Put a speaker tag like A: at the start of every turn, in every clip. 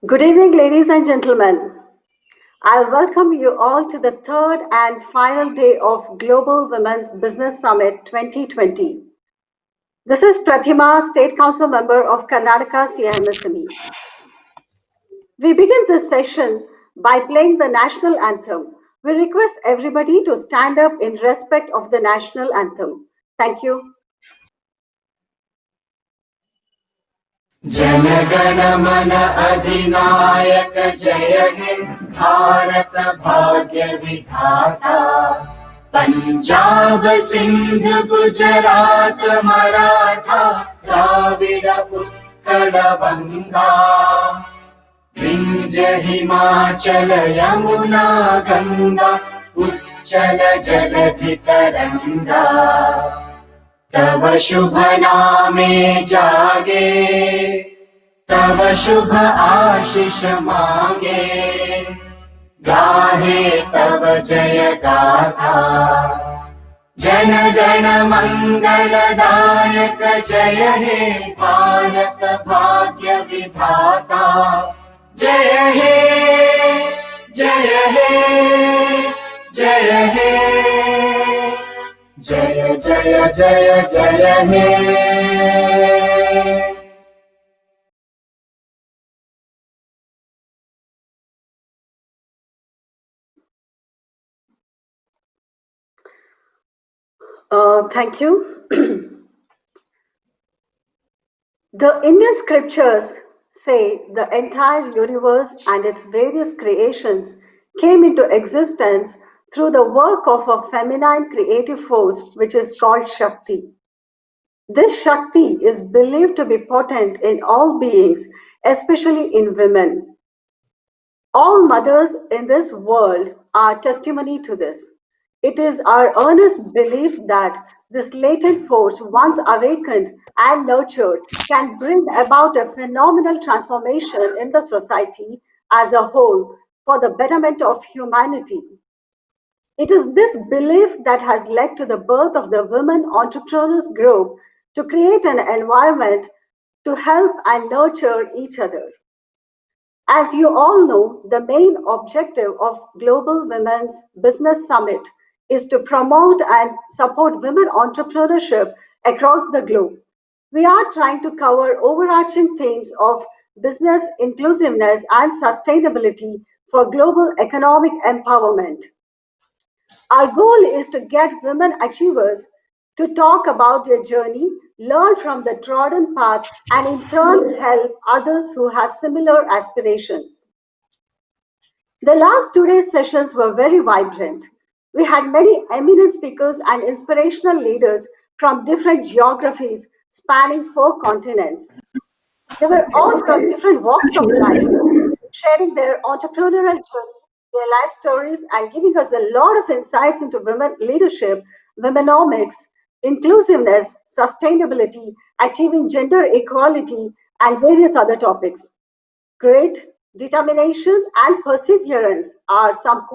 A: Good evening, ladies and gentlemen. I welcome you all to the third and final day of Global Women's Business Summit 2020. This is Prathima, State Council member of Karnataka CIMSME. We begin this session by playing the national anthem. We request everybody to stand up in respect of the national anthem. Thank you.
B: जनगण मन अधिनायक जय हे भारत भाग्य विधाता पंजाब सिंध गुजरात मराठा द्राविड उत्कल बंगा विंध्य हिमाचल यमुना गंगा उच्चल जलधि तरंगा तव शुभ नामे जागे तव शुभ आशीष मांगे गाहे तव जय गाथा जन गण मंगलदायक जय हे भारत भाग्य विधाता जय हे जय हे जय हे जय जय जय जय हे
A: Thank you. The Indian scriptures say the entire universe and its various creations came into existence through the work of a feminine creative force which is called Shakti. This Shakti is believed to be potent in all beings, especially in women. All mothers in this world are testimony to this. It is our earnest belief that this latent force, once awakened and nurtured, can bring about a phenomenal transformation in the society as a whole for the betterment of humanity. It is this belief that has led to the birth of the Women Entrepreneurs Group to create an environment to help and nurture each other. As you all know, the main objective of Global Women's Business Summit is to promote and support women entrepreneurship across the globe. We are trying to cover overarching themes of business inclusiveness and sustainability for global economic empowerment. Our goal is to get women achievers to talk about their journey, learn from the trodden path, and in turn help others who have similar aspirations. The last 2 days sessions were very vibrant. We had many eminent speakers and inspirational leaders from different geographies spanning 4 continents. They were all from different walks of life, sharing their entrepreneurial journey, their life stories, and giving us a lot of insights into women leadership, womenomics, inclusiveness, sustainability, achieving gender equality, and various other topics. Grit, determination, and perseverance are some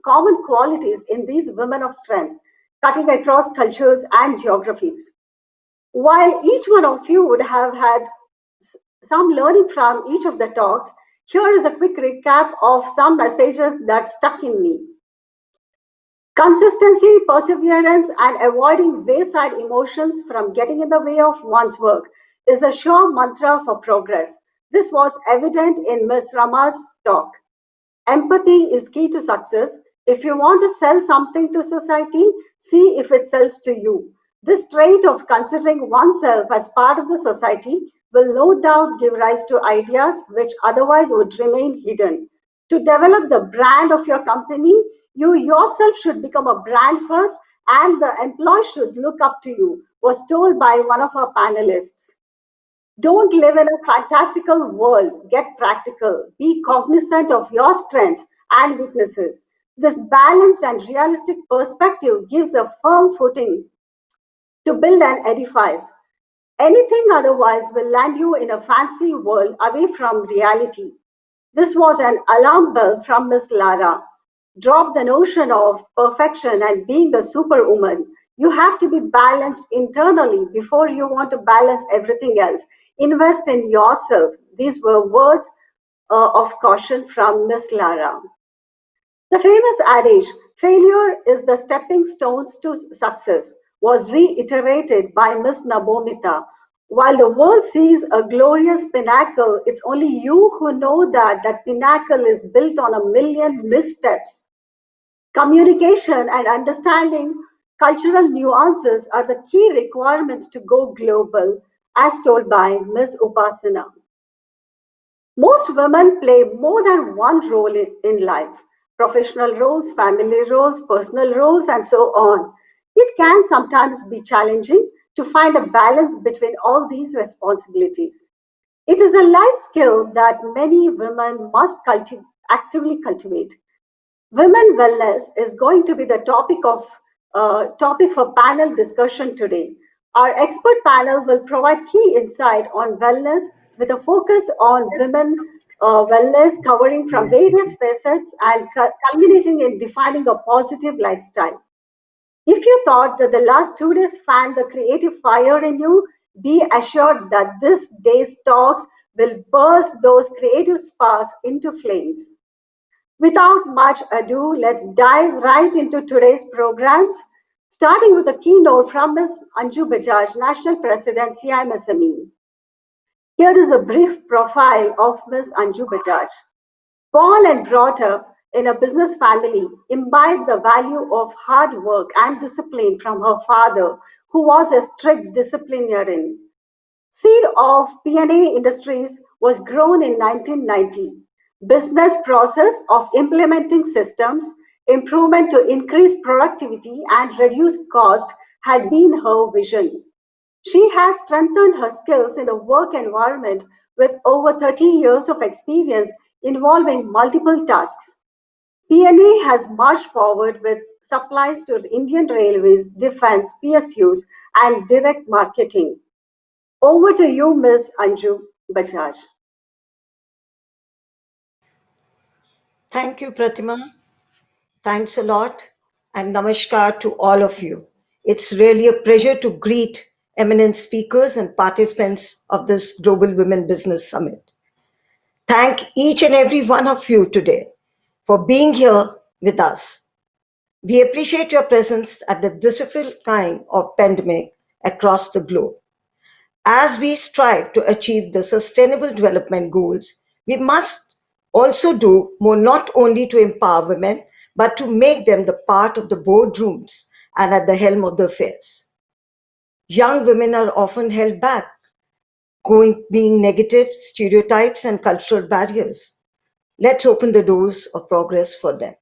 A: common qualities in these women of strength, cutting across cultures and geographies. While each one of you would have had some learning from each of the talks, here is a quick recap of some messages that stuck in me. Consistency, perseverance, and avoiding wayside emotions from getting in the way of one's work is a sure mantra for progress. This was evident in Ms. Rama's talk. Empathy is key to success. If you want to sell something to society, see if it sells to you. This trait of considering oneself as part of the society will no doubt give rise to ideas which otherwise would remain hidden. To develop the brand of your company, you yourself should become a brand first and the employee should look up to you, was told by one of our panelists. Don't live in a fantastical world. Get practical. Be cognizant of your strengths and weaknesses. This balanced and realistic perspective gives a firm footing to build and edifies. Anything otherwise will land you in a fancy world away from reality. This was an alarm bell from Miss Lara. Drop the notion of perfection and being a superwoman. You have to be balanced internally before you want to balance everything else. Invest in yourself. These were words of caution from Miss Lara. The famous adage, failure is the stepping stones to success, was reiterated by Miss Nabomita. While the world sees a glorious pinnacle, it's only you who know that that pinnacle is built on a million missteps. Communication and understanding cultural nuances are the key requirements to go global, as told by Ms. Upasana. Most women play more than one role in life: professional roles, family roles, personal roles, and so on. It can sometimes be challenging to find a balance between all these responsibilities. It is a life skill that many women must actively cultivate. Women wellness is going to be the topic for panel discussion today. Our expert panel will provide key insight on wellness with a focus on women wellness, covering from various facets and culminating in defining a positive lifestyle. If you thought that the last 2 days fanned the creative fire in you, be assured that this day's talks will burst those creative sparks into flames. Without much ado, let's dive right into today's programs, starting with a keynote from Ms. Anju Bajaj, National President, CIMSME. Here is a brief profile of Ms. Anju Bajaj. Born and brought up in a business family, imbibed the value of hard work and discipline from her father, who was a strict disciplinarian. Seed of P&A Industries was grown in 1990. Business process of implementing systems, improvement to increase productivity and reduce cost had been her vision. She has strengthened her skills in the work environment with over 30 years of experience involving multiple tasks. P&A has marched forward with supplies to Indian Railways, Defence, PSUs, and direct marketing. Over to you, Ms. Anju Bajaj.
C: Thank you, Pratima. Thanks a lot, and namaskar to all of you. It's really a pleasure to greet eminent speakers and participants of this Global Women Business Summit. Thank each and every one of you today for being here with us. We appreciate your presence at the difficult time of pandemic across the globe. As we strive to achieve the sustainable development goals, we must also do more not only to empower women, but to make them the part of the boardrooms and at the helm of the affairs. Young women are often held back, being negative stereotypes and cultural barriers. Let's open the doors of progress for them.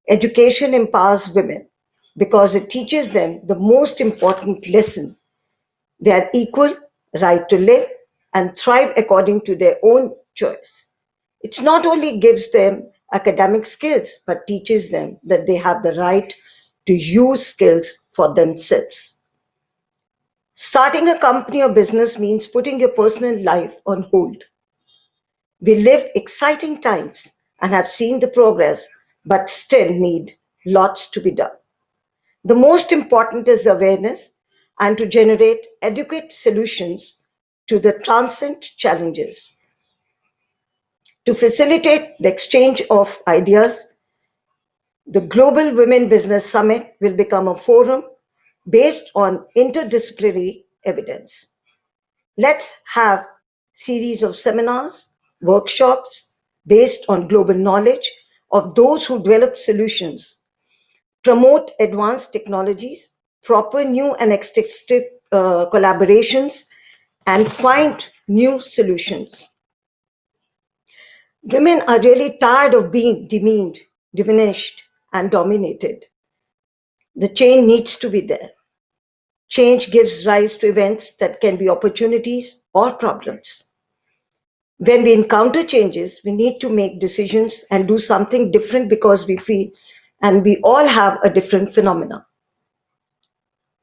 C: Education empowers women because it teaches them the most important lesson: they are equal, right to live and thrive according to their own choice. It not only gives them academic skills, but teaches them that they have the right to use skills for themselves. Starting a company or business means putting your personal life on hold. We live exciting times and have seen the progress, but still need lots to be done. The most important is awareness and to generate adequate solutions to the transient challenges. To facilitate the exchange of ideas, the Global Women Business Summit will become a forum based on interdisciplinary evidence. Let's have series of seminars, workshops based on global knowledge of those who develop solutions, promote advanced technologies, proper new and extensive collaborations, and find new solutions. Women are really tired of being demeaned, diminished, and dominated. The change needs to be there. Change gives rise to events that can be opportunities or problems. When we encounter changes, we need to make decisions and do something different because we feel and we all have a different phenomena.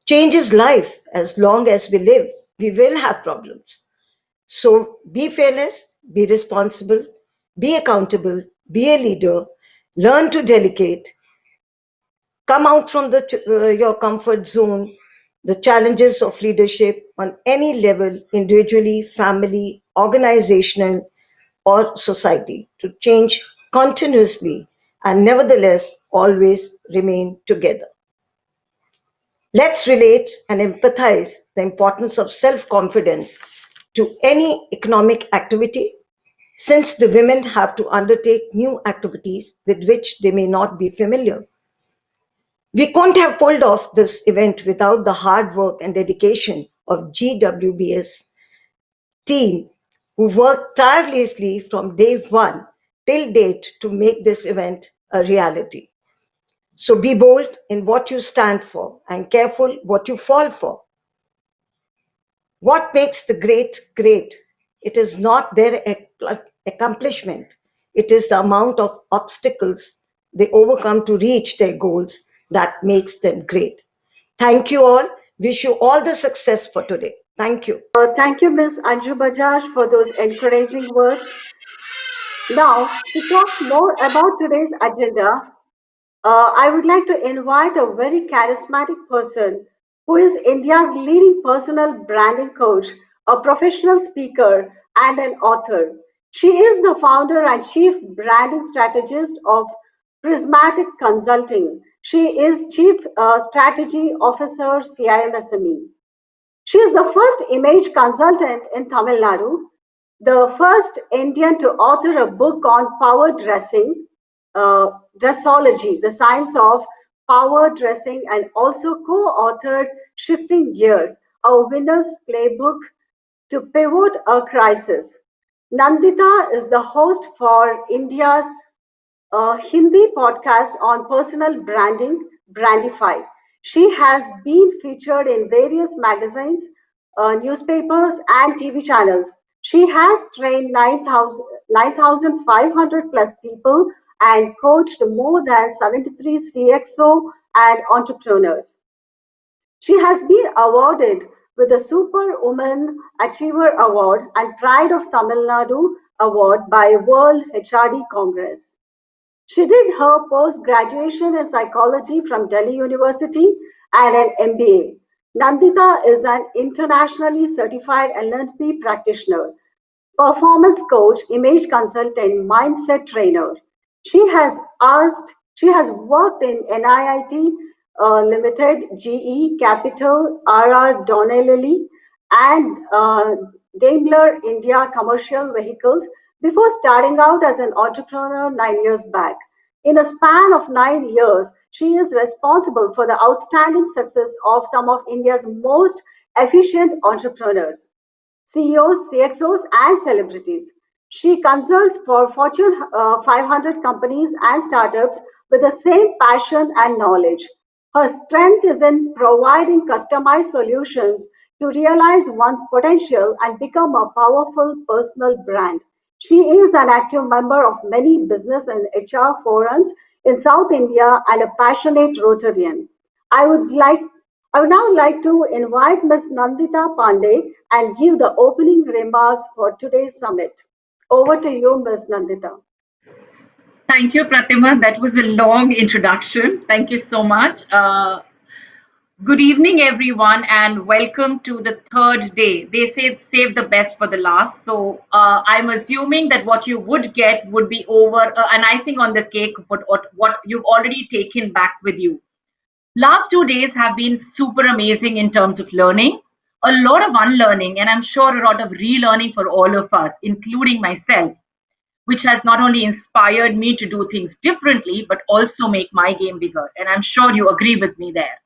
C: Change is life. As long as we live, we will have problems. So be fearless, be responsible, be accountable, be a leader, learn to delegate, come out from your comfort zone, the challenges of leadership on any level, individually, family, organizational. or society to change continuously and nevertheless always remain together. Let's relate and empathize the importance of self-confidence to any economic activity since the women have to undertake new activities with which they may not be familiar. We couldn't have pulled off this event without the hard work and dedication of GWBS team who worked tirelessly from day one till date to make this event a reality. So be bold in what you stand for and careful what you fall for. What makes the great great? It is not their accomplishment, it is the amount of obstacles they overcome to reach their goals that makes them great. Thank you all. Wish you all the success for today. Thank you.
A: Thank you, Ms. Anju Bajaj, for those encouraging words. Now, to talk more about today's agenda, I would like to invite a very charismatic person who is India's leading personal branding coach, a professional speaker, and an author. She is the founder and chief branding strategist of Prismatic Consulting. She is chief strategy officer, CIMSME. She is the first image consultant in Tamil Nadu, the first Indian to author a book on power dressing, dressology, the science of power dressing, and also co-authored Shifting Gears, a winner's playbook to pivot a crisis. Nandita is the host for India's a Hindi podcast on personal branding, Brandify. She has been featured in various magazines, newspapers, and TV channels. She has trained 9,500 plus people and coached more than 73 CXO and entrepreneurs. She has been awarded with the Superwoman Achiever Award and Pride of Tamil Nadu Award by World HRD Congress. She did her post-graduation in psychology from Delhi University and an MBA. Nandita is an internationally certified NLP practitioner, performance coach, image consultant, mindset trainer. She has worked in NIIT Limited, GE Capital, RR Donnelley, and Daimler India Commercial Vehicles before starting out as an entrepreneur 9 years back. In a span of 9 years, she is responsible for the outstanding success of some of India's most efficient entrepreneurs. CEOs, CXOs, and celebrities. She consults for Fortune 500 companies and startups with the same passion and knowledge. Her strength is in providing customized solutions to realize one's potential and become a powerful personal brand. She is an active member of many business and HR forums in South India and a passionate Rotarian. I would like I would now like to invite Ms. Nandita Pandey and give the opening remarks for today's summit. Over to you, Ms. Nandita.
D: Thank you, Pratima. That was a long introduction. Thank you so much. Good evening, everyone, and welcome to the third day. They say save the best for the last. So I'm assuming that what you would get would be over an icing on the cake, but what you've already taken back with you. Last 2 days have been super amazing in terms of learning, a lot of unlearning, and I'm sure a lot of relearning for all of us, including myself, which has not only inspired me to do things differently, but also make my game bigger. And I'm sure you agree with me there.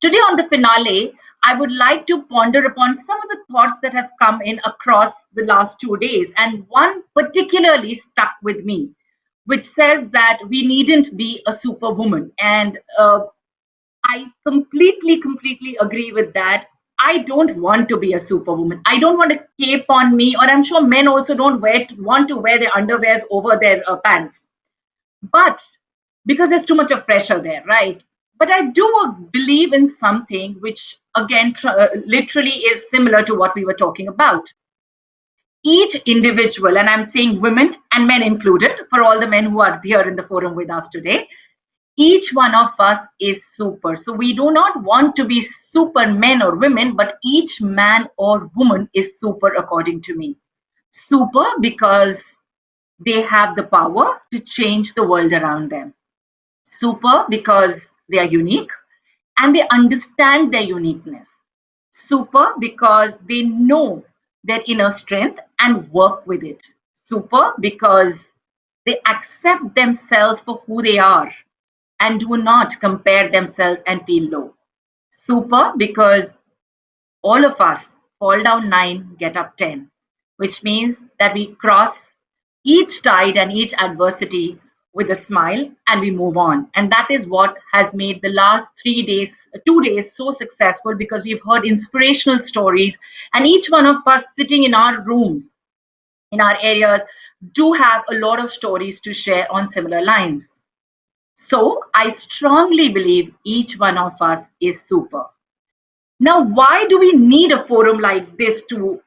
D: Today, on the finale, I would like to ponder upon some of the thoughts that have come in across the last 2 days, and one particularly stuck with me, which says that we needn't be a superwoman. And I completely agree with that. I don't want to be a superwoman. I don't want a cape on me, or I'm sure men also don't want to wear their underwears over their pants. But because there's too much of pressure there, right? But I do believe in something which, again, literally is similar to what we were talking about. Each individual, and I'm saying women and men included, for all the men who are here in the forum with us today, each one of us is super. So we do not want to be super men or women, but each man or woman is super according to me. Super because they have the power to change the world around them. Super because they are unique and they understand their uniqueness. Super because they know their inner strength and work with it. Super because they accept themselves for who they are and do not compare themselves and feel low. Super because all of us fall down 9, get up 10, which means that we cross each tide and each adversity with a smile and we move on. And that is what has made the last 3 days, 2 days so successful, because we've heard inspirational stories, and each one of us sitting in our rooms, in our areas, do have a lot of stories to share on similar lines. So I strongly believe each one of us is super. Now, why do we need a forum like this to,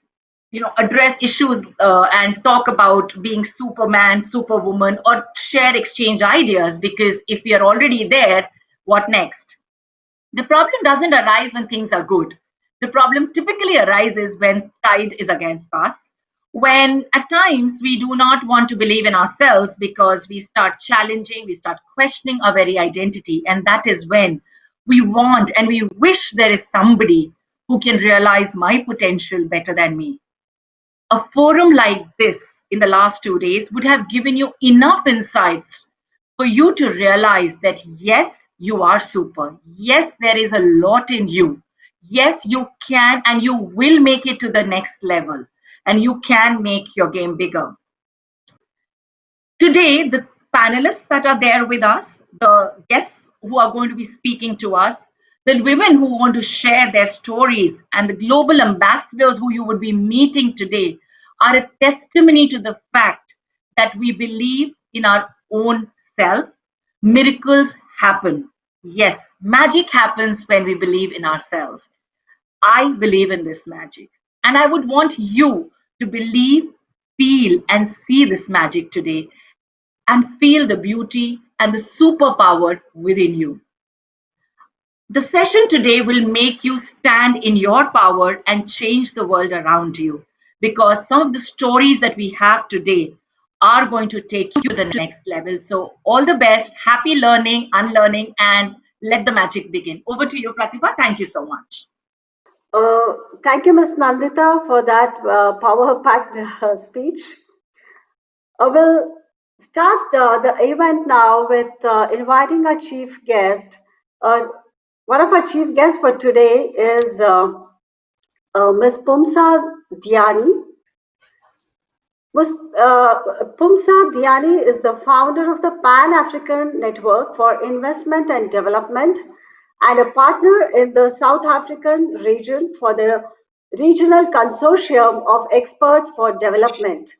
D: address issues and talk about being Superman, Superwoman, or share exchange ideas? Because if we are already there, what next? The problem doesn't arise when things are good. The problem typically arises when tide is against us, when at times we do not want to believe in ourselves because we start challenging, we start questioning our very identity. And that is when we want and we wish there is somebody who can realize my potential better than me. A forum like this in the last 2 days would have given you enough insights for you to realize that yes, you are super. Yes, there is a lot in you. Yes, you can and you will make it to the next level, and you can make your game bigger. Today, the panelists that are there with us, the guests who are going to be speaking to us, the women who want to share their stories, and the global ambassadors who you would be meeting today are a testimony to the fact that we believe in our own self. Miracles happen. Yes, magic happens when we believe in ourselves. I believe in this magic. And I would want you to believe, feel, and see this magic today, and feel the beauty and the superpower within you. The session today will make you stand in your power and change the world around you, because some of the stories that we have today are going to take you to the next level. So, all the best, happy learning, unlearning, and let the magic begin. Over to you, Pratibha. Thank you so much.
A: Thank you, Ms. Nandita, for that power-packed speech. We'll start the event now with inviting our chief guest. One of our chief guests for today is Ms. Pumsa Diani. Ms. Pumsa Diani is the founder of the Pan-African Network for Investment and Development and a partner in the South African region for the Regional Consortium of Experts for Development.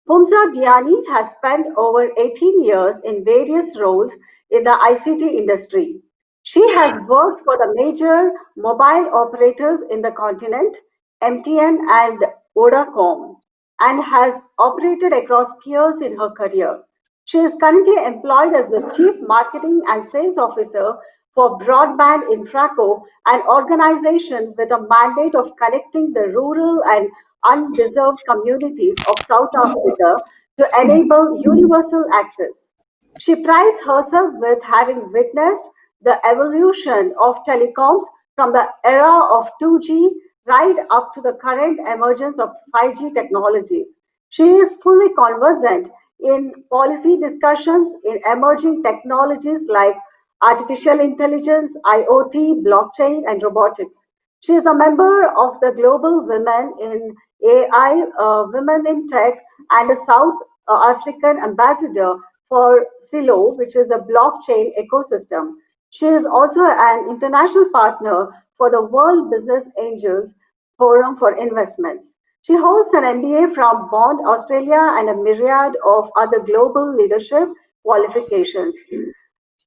A: Pumsa Diani has spent over 18 years in various roles in the ICT industry. She has worked for the major mobile operators in the continent, MTN and Vodacom, and has operated across peers in her career. She is currently employed as the Chief Marketing and Sales Officer for Broadband Infraco, an organization with a mandate of connecting the rural and undeserved communities of South Africa to enable universal access. She prides herself with having witnessed the evolution of telecoms from the era of 2G right up to the current emergence of 5G technologies. She is fully conversant in policy discussions in emerging technologies like artificial intelligence, IoT, blockchain, and robotics. She is a member of the Global Women in AI, Women in Tech, and a South African ambassador for Silo, which is a blockchain ecosystem. She is also an international partner for the World Business Angels Forum for Investments. She holds an MBA from Bond, Australia, and a myriad of other global leadership qualifications.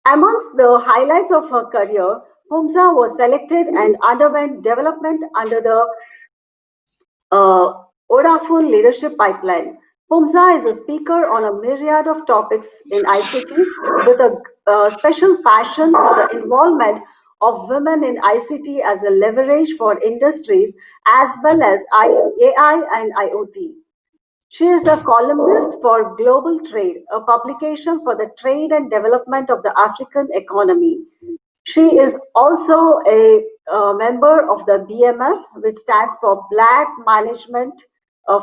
A: Amongst the highlights of her career, Pumsa was selected and underwent development under the uh, Vodafone Leadership Pipeline. Pumsa is a speaker on a myriad of topics in ICT with a special passion for the involvement of women in ICT as a leverage for industries as well as AI and IoT. She is a columnist for Global Trade, a publication for the trade and development of the African economy. She is also a member of the BMF, which stands for Black Management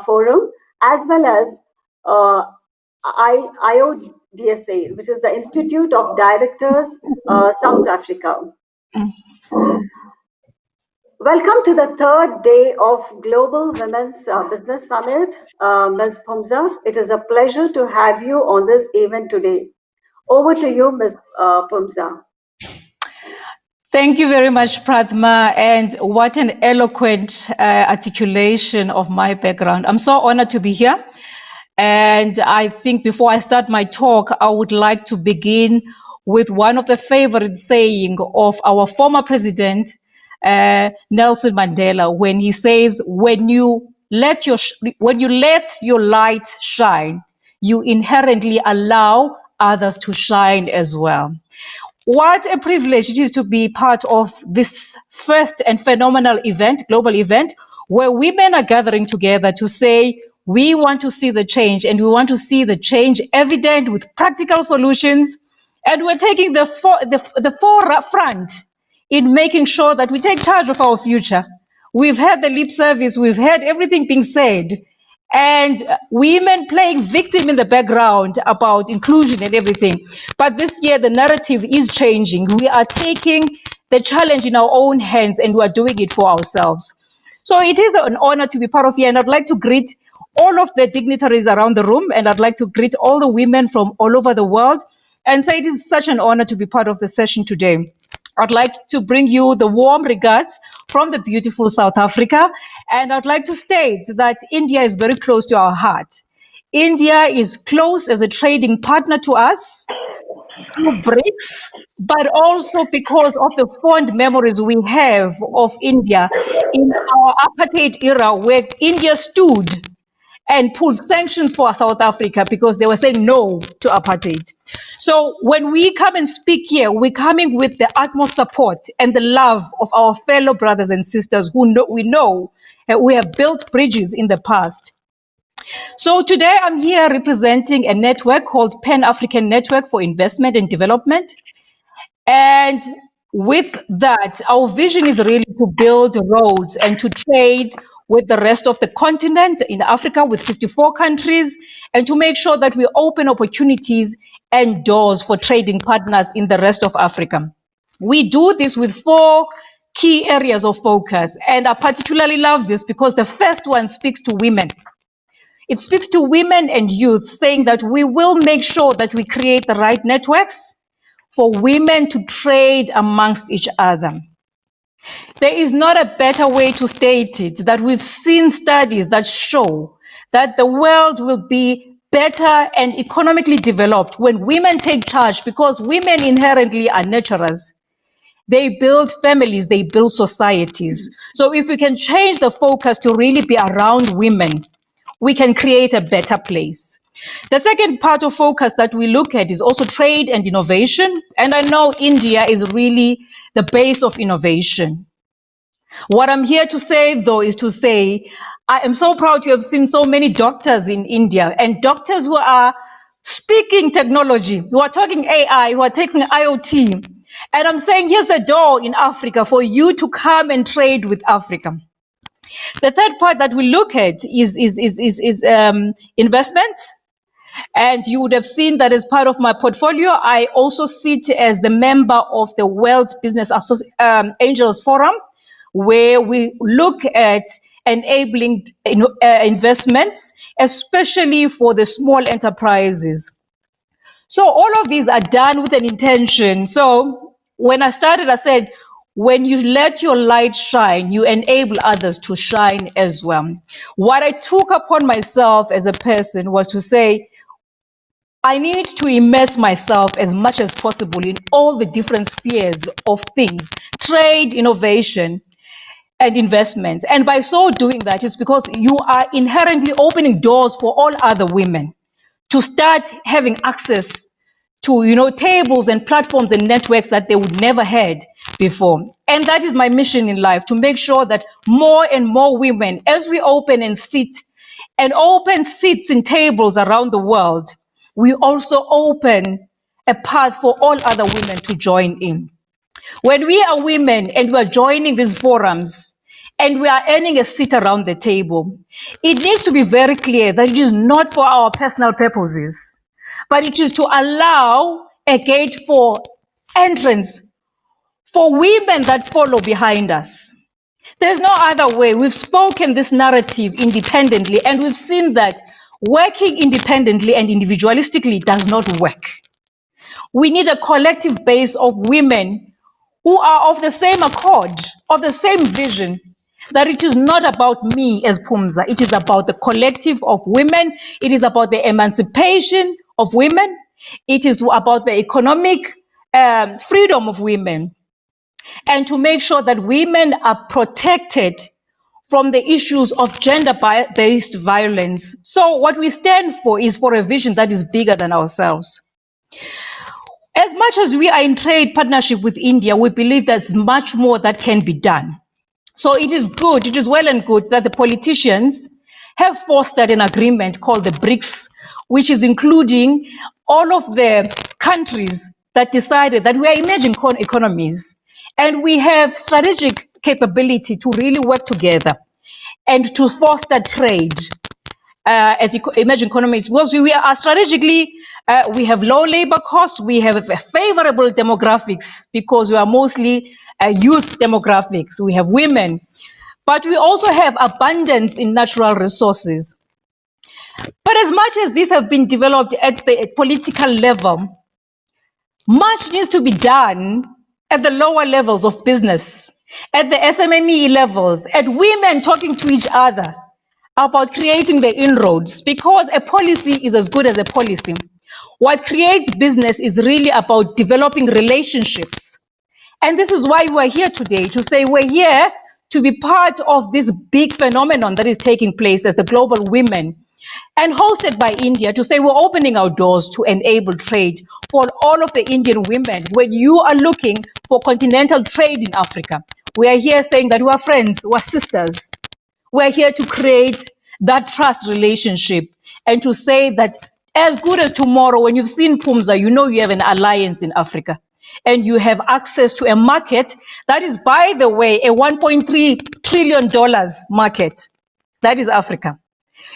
A: Forum, as well as uh, IODSA, which is the Institute of Directors, South Africa. Welcome to the third day of Global Women's Business Summit, Ms. Phumza. It is a pleasure to have you on this event today. Over to you, Ms. Phumza.
E: Thank you very much, Prathma, and what an eloquent articulation of my background. I'm so honored to be here. And I think before I start my talk, I would like to begin with one of the favorite saying of our former president, Nelson Mandela, when he says, when you let your light shine, you inherently allow others to shine as well. What a privilege it is to be part of this first and phenomenal event, global event, where women are gathering together to say, we want to see the change, and we want to see the change evident with practical solutions. And we're taking the forefront in making sure that we take charge of our future. We've had the lip service, we've had everything being said, and women playing victim in the background about inclusion and everything. But this year, the narrative is changing. We are taking the challenge in our own hands, and we are doing it for ourselves. So it is an honor to be part of here, and I'd like to greet all of the dignitaries around the room, and I'd like to greet all the women from all over the world and say it is such an honor to be part of the session today. I'd like to bring you the warm regards from the beautiful South Africa. And I'd like to state that India is very close to our heart. India is close as a trading partner to us through BRICS, but also because of the fond memories we have of India in our apartheid era, where India stood and pulled sanctions for South Africa because they were saying no to apartheid. So when we come and speak here, we're coming with the utmost support and the love of our fellow brothers and sisters who we know we have built bridges in the past. So today I'm here representing a network called Pan-African Network for Investment and Development. And with that, our vision is really to build roads and to trade with the rest of the continent in Africa, with 54 countries, and to make sure that we open opportunities and doors for trading partners in the rest of Africa. We do this with 4 key areas of focus, and I particularly love this because the first one speaks to women. It speaks to women and youth, saying that we will make sure that we create the right networks for women to trade amongst each other. There is not a better way to state it, that we've seen studies that show that the world will be better and economically developed when women take charge, because women inherently are nurturers. They build families, they build societies. So if we can change the focus to really be around women, we can create a better place. The second part of focus that we look at is also trade and innovation. And I know India is really the base of innovation. What I'm here to say, though, is to say, I am so proud to have seen so many doctors in India, and doctors who are speaking technology, who are talking AI, who are taking IoT. And I'm saying, here's the door in Africa for you to come and trade with Africa. The third part that we look at is investments. And you would have seen that as part of my portfolio, I also sit as the member of the World Business Angels Forum, where we look at enabling investments, especially for the small enterprises. So all of these are done with an intention. So when I started, I said, when you let your light shine, you enable others to shine as well. What I took upon myself as a person was to say, I need to immerse myself as much as possible in all the different spheres of things, trade, innovation, and investments. And by so doing that, it's because you are inherently opening doors for all other women to start having access to, tables and platforms and networks that they would never had before. And that is my mission in life, to make sure that more and more women, as we open seats in tables around the world, we also open a path for all other women to join in. When we are women and we are joining these forums and we are earning a seat around the table, it needs to be very clear that it is not for our personal purposes, but it is to allow a gate for entrance for women that follow behind us. There's no other way. We've spoken this narrative independently, and we've seen that working independently and individualistically does not work. We need a collective base of women who are of the same accord, of the same vision, that it is not about me as Phumza. It is about the collective of women. It is about the emancipation of women. It is about the economic freedom of women, and to make sure that women are protected from the issues of gender-based violence. So what we stand for is for a vision that is bigger than ourselves. As much as we are in trade partnership with India, we believe there's much more that can be done. So it is good, it is well and good that the politicians have fostered an agreement called the BRICS, which is including all of the countries that decided that we are emerging economies, and we have strategic capability to really work together and to foster trade as emerging economies, because we are strategically, we have low labor costs, we have favorable demographics because we are mostly youth demographics, we have women, but we also have abundance in natural resources. But as much as these have been developed at the political level, much needs to be done at the lower levels of business, at the SMME levels, at women talking to each other about creating the inroads, because a policy is as good as a policy. What creates business is really about developing relationships. And this is why we're here today, to say we're here to be part of this big phenomenon that is taking place as the Global Women, and hosted by India, to say we're opening our doors to enable trade for all of the Indian women. When you are looking for continental trade in Africa, we are here saying that we're friends, we're sisters. We're here to create that trust relationship, and to say that as good as tomorrow, when you've seen Phumza, you know you have an alliance in Africa, and you have access to a market that is, by the way, a $1.3 trillion market. That is Africa.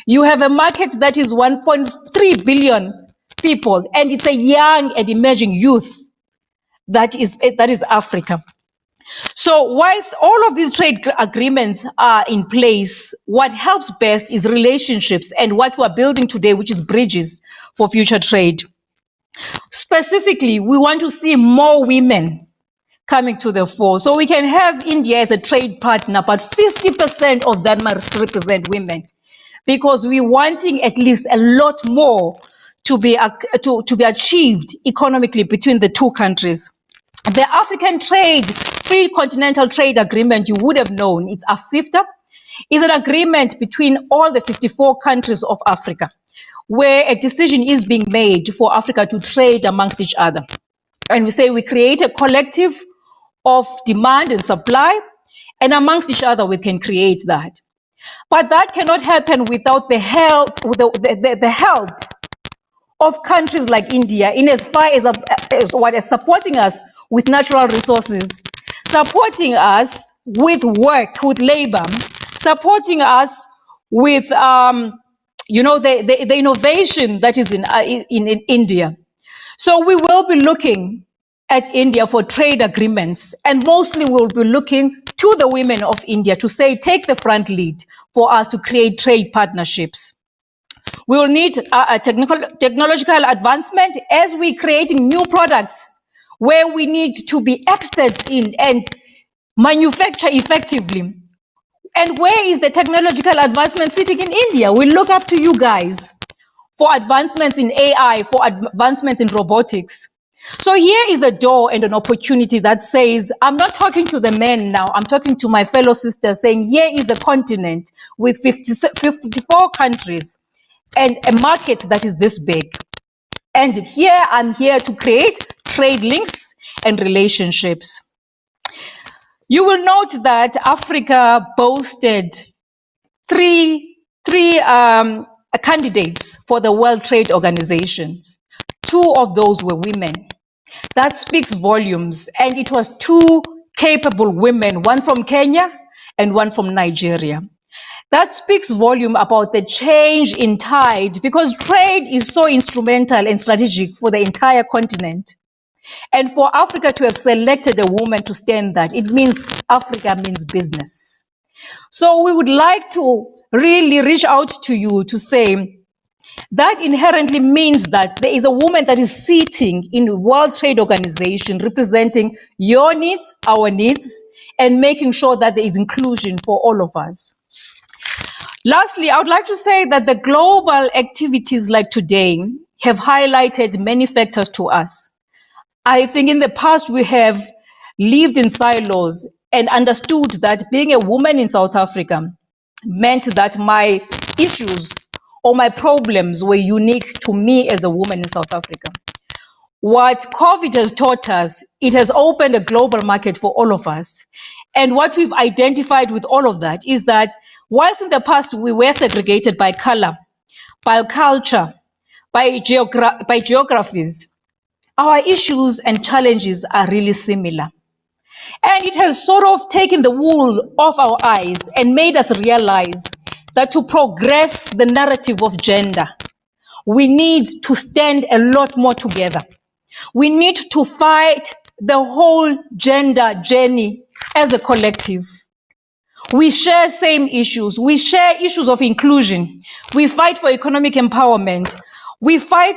E: You have a market that is 1.3 billion people, and it's a young and emerging youth. That is Africa. So whilst all of these trade agreements are in place, what helps best is relationships and what we're building today, which is bridges for future trade. Specifically, we want to see more women coming to the fore. So we can have India as a trade partner, but 50% of that must represent women, because we're wanting at least a lot more to be achieved economically between the two countries. The African Free Continental Trade Agreement, you would have known, it's AfCFTA, is an agreement between all the 54 countries of Africa, where a decision is being made for Africa to trade amongst each other. And we say we create a collective of demand and supply, and amongst each other we can create that. But that cannot happen without the help, the help of countries like India, in as far as what is supporting us with natural resources, supporting us with work, with labor, supporting us with the innovation that is in India. So we will be looking at India for trade agreements, and mostly we'll be looking to the women of India to say, take the front lead for us to create trade partnerships. We will need a technological advancement as we're creating new products where we need to be experts in and manufacture effectively. And where is the technological advancement sitting in India? We look up to you guys for advancements in AI, for advancements in robotics. So here is the door and an opportunity that says, I'm not talking to the men now, I'm talking to my fellow sisters, saying here is a continent with 54 countries and a market that is this big. And here I'm here to create trade links and relationships. You will note that Africa boasted three candidates for the World Trade Organization. Two of those were women. That speaks volumes. And it was two capable women, one from Kenya and one from Nigeria. That speaks volume about the change in tide, because trade is so instrumental and strategic for the entire continent. And for Africa to have selected a woman to stand that, it means Africa means business. So we would like to really reach out to you to say that inherently means that there is a woman that is sitting in the World Trade Organization representing your needs, our needs, and making sure that there is inclusion for all of us. Lastly, I would like to say that the global activities like today have highlighted many factors to us. I think in the past we have lived in silos and understood that being a woman in South Africa meant that my issues or my problems were unique to me as a woman in South Africa. What COVID has taught us, it has opened a global market for all of us. And what we've identified with all of that is that whilst in the past we were segregated by color, by culture, by geographies, our issues and challenges are really similar. And it has sort of taken the wool off our eyes and made us realize that to progress the narrative of gender, we need to stand a lot more together. We need to fight the whole gender journey as a collective. We share same issues. We share issues of inclusion. We fight for economic empowerment. We fight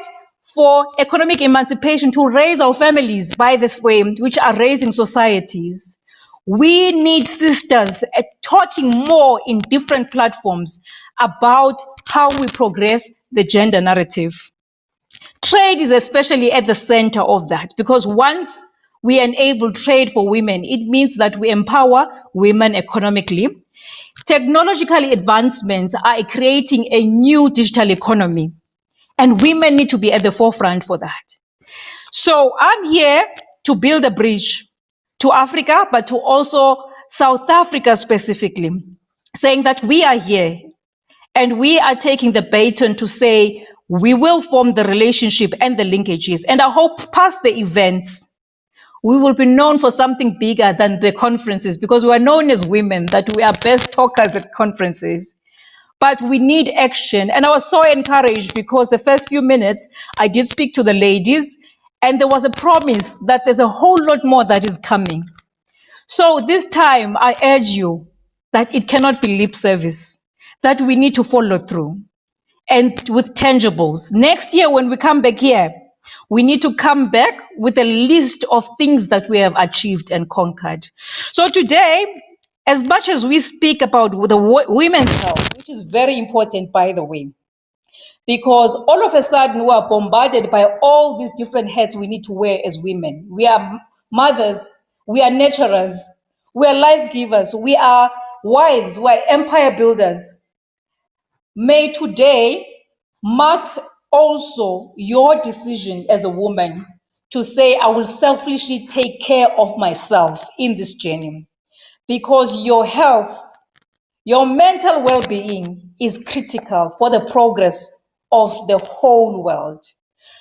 E: for economic emancipation to raise our families by this way, which are raising societies. We need sisters talking more in different platforms about how we progress the gender narrative. Trade is especially at the center of that, because once we enable trade for women, it means that we empower women economically. Technological advancements are creating a new digital economy, and women need to be at the forefront for that. So I'm here to build a bridge to Africa, but to also South Africa specifically, saying that we are here and we are taking the baton to say we will form the relationship and the linkages. And I hope past the events, we will be known for something bigger than the conferences, because we are known as women that we are best talkers at conferences. But we need action. And I was so encouraged because the first few minutes I did speak to the ladies, and there was a promise that there's a whole lot more that is coming. So this time I urge you that it cannot be lip service, that we need to follow through and with tangibles. Next year when we come back here, we need to come back with a list of things that we have achieved and conquered. So today, as much as we speak about the women's health, which is very important, by the way, because all of a sudden we are bombarded by all these different hats we need to wear as women. We are mothers, we are nurturers, we are life givers, we are wives, we are empire builders. May today mark also your decision as a woman to say, I will selfishly take care of myself in this journey, because your health, your mental well-being is critical for the progress of the whole world.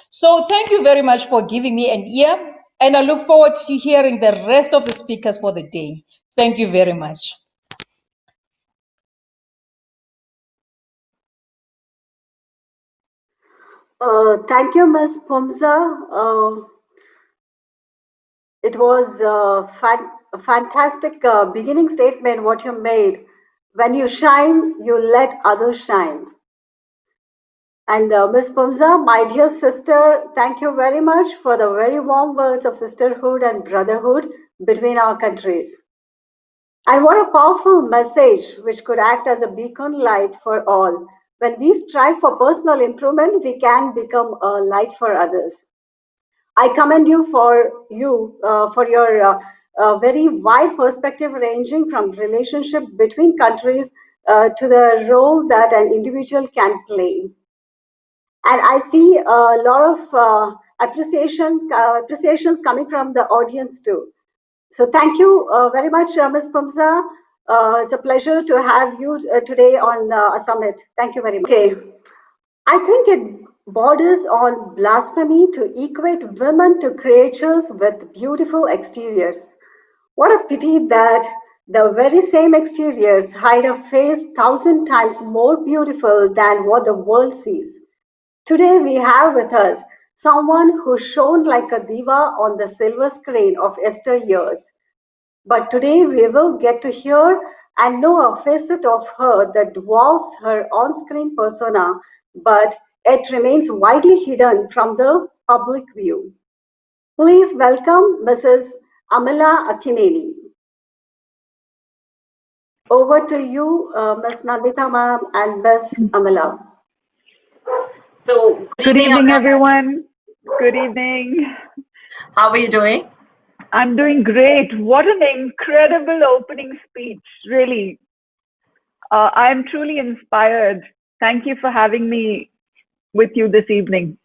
E: So thank you very much for giving me an ear, and I look forward to hearing the rest of the speakers for the day. Thank you very much.
A: Thank you, Ms. Pumza. It was a fantastic beginning statement what you made. When you shine, you let others shine. And Ms. Pumza, my dear sister, thank you very much for the very warm words of sisterhood and brotherhood between our countries. And what a powerful message which could act as a beacon light for all. When we strive for personal improvement, we can become a light for others. I commend you for your very wide perspective, ranging from relationship between countries to the role that an individual can play. And I see a lot of appreciations coming from the audience too. So thank you very much, Ms. Pumsa. It's a pleasure to have you today on a summit. Thank you very much. Okay, I think it borders on blasphemy to equate women to creatures with beautiful exteriors. What a pity that the very same exteriors hide a face 1,000 times more beautiful than what the world sees. Today we have with us someone who shone like a diva on the silver screen of yesteryears. But today we will get to hear and know a facet of her that dwarfs her on-screen persona, but it remains widely hidden from the public view. Please welcome Mrs. Amala Akineni. Over to you, Ms. Nandita ma'am and Ms. Amala.
D: So,
F: Good evening,
D: Amla.
F: everyone. Good evening.
D: How are you doing?
F: I'm doing great. What an incredible opening speech, really. I'm truly inspired. Thank you for having me with you this evening.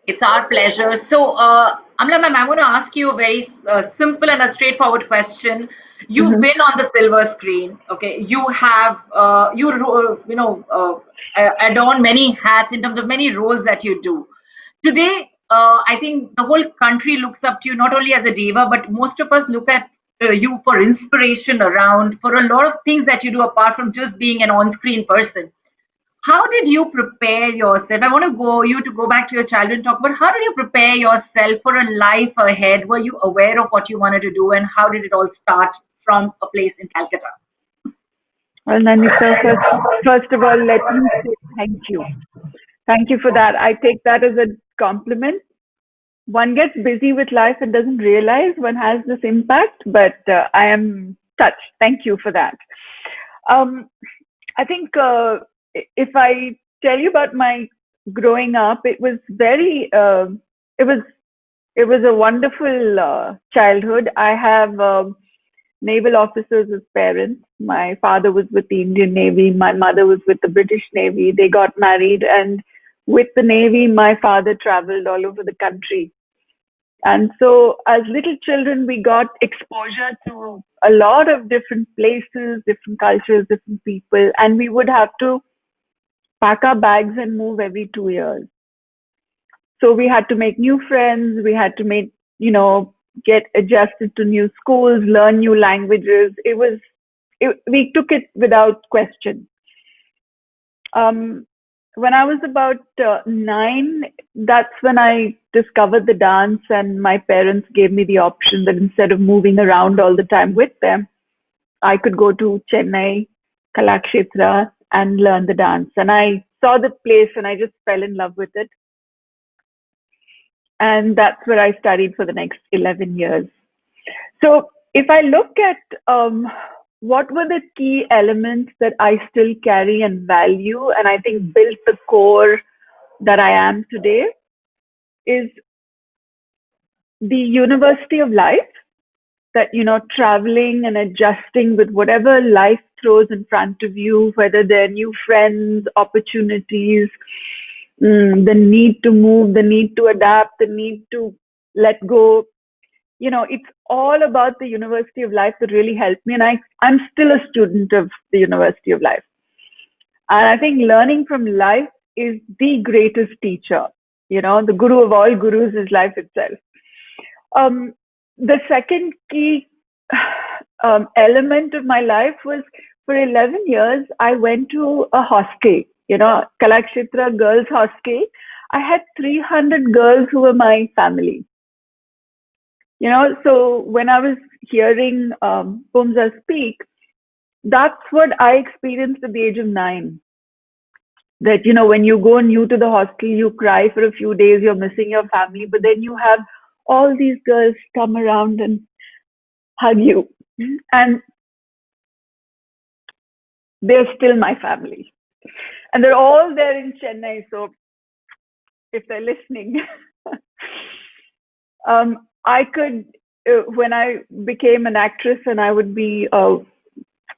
D: It's our pleasure. So, Amla ma'am, I want to ask you a very simple and a straightforward question. You've been on the silver screen, okay? You have, adorn many hats in terms of many roles that you do. Today, I think the whole country looks up to you not only as a diva, but most of us look at you for inspiration around for a lot of things that you do apart from just being an on-screen person. How did you prepare yourself? I want to go back to your childhood and talk about how did you prepare yourself for a life ahead? Were you aware of what you wanted to do, and how did it all start from a place in Calcutta?
F: Well, Nanika, first of all, let me say thank you. Thank you for that. I take that as a compliment. One gets busy with life and doesn't realize one has this impact, but I am touched. Thank you for that. I think if I tell you about my growing up, it was very, it was a wonderful childhood. I have naval officers as parents. My father was with the Indian Navy. My mother was with the British Navy. They got married, and with the Navy, my father traveled all over the country. And so, as little children, we got exposure to a lot of different places, different cultures, different people, and we would have to pack our bags and move every 2 years. So we had to make new friends. We had to make, get adjusted to new schools, learn new languages. We took it without question. When I was about 9, that's when I discovered the dance, and my parents gave me the option that instead of moving around all the time with them, I could go to Chennai, Kalakshetra, and learn the dance. And I saw the place and I just fell in love with it. And that's where I studied for the next 11 years. So if I look at what were the key elements that I still carry and value, and I think built the core that I am today, is the university of life, that, traveling and adjusting with whatever life throws in front of you, whether they're new friends, opportunities, the need to move, the need to adapt, the need to let go. It's all about the University of Life that really helped me. And I'm still a student of the University of Life. And I think learning from life is the greatest teacher. The guru of all gurus is life itself. The second key element of my life was, for 11 years, I went to a hostel, Kalakshetra Girls Hostel. I had 300 girls who were my family. So when I was hearing Pumsa speak, that's what I experienced at the age of 9. That, when you go new to the hostel, you cry for a few days, you're missing your family, but then you have all these girls come around and hug you. And they're still my family. And they're all there in Chennai. So if they're listening, I could, when I became an actress and I would be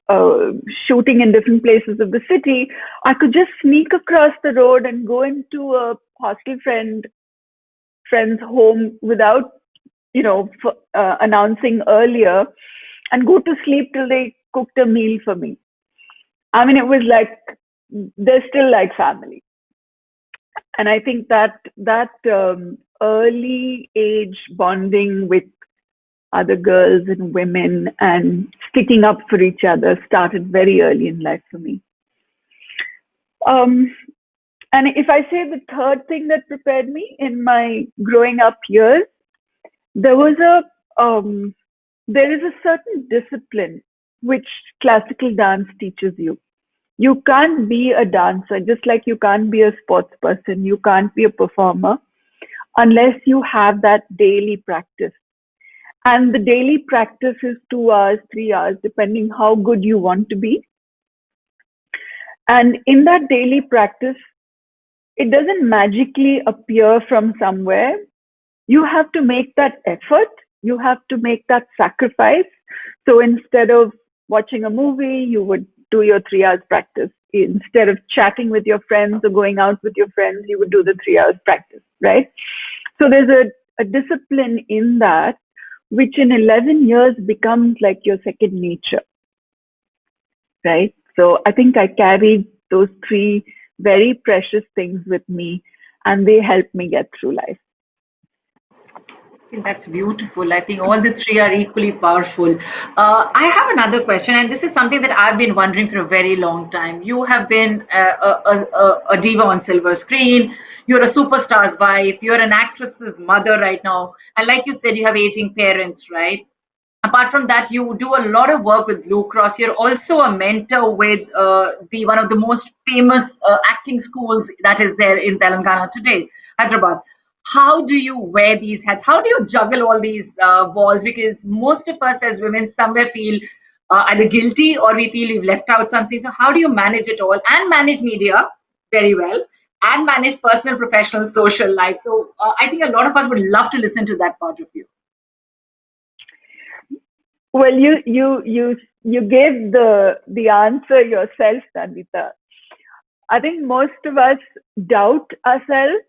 F: shooting in different places of the city, I could just sneak across the road and go into a hostel friend's home without, announcing earlier, and go to sleep till they cooked a meal for me. I mean, it was like they're still like family. And I think that early age bonding with other girls and women and sticking up for each other started very early in life for me. And if I say the third thing that prepared me in my growing up years, there was there is a certain discipline which classical dance teaches you. You can't be a dancer, just like you can't be a sports person, you can't be a performer unless you have that daily practice. And the daily practice is 2 hours, 3 hours, depending how good you want to be. And in that daily practice, it doesn't magically appear from somewhere. You have to make that effort. You have to make that sacrifice. So instead of watching a movie, you would do your 3 hours practice. Instead of chatting with your friends or going out with your friends, you would do the 3 hours practice, right? So there's a discipline in that, which in 11 years becomes like your second nature, right? So I think I carried those three very precious things with me, and they helped me get through life.
D: I think that's beautiful. I think all the three are equally powerful. I have another question, and this is something that I've been wondering for a very long time. You have been a diva on silver screen. You're a superstar's wife. You're an actress's mother right now. And like you said, you have aging parents, right? Apart from that, you do a lot of work with Blue Cross. You're also a mentor with the one of the most famous acting schools that is there in Telangana today, Hyderabad. How do you wear these hats? How do you juggle all these balls? Because most of us as women somewhere feel either guilty or we feel we've left out something. So how do you manage it all and manage media very well and manage personal, professional, social life? So I think a lot of us would love to listen to that part of you.
F: Well, you gave the answer yourself, Nandita. I think most of us doubt ourselves,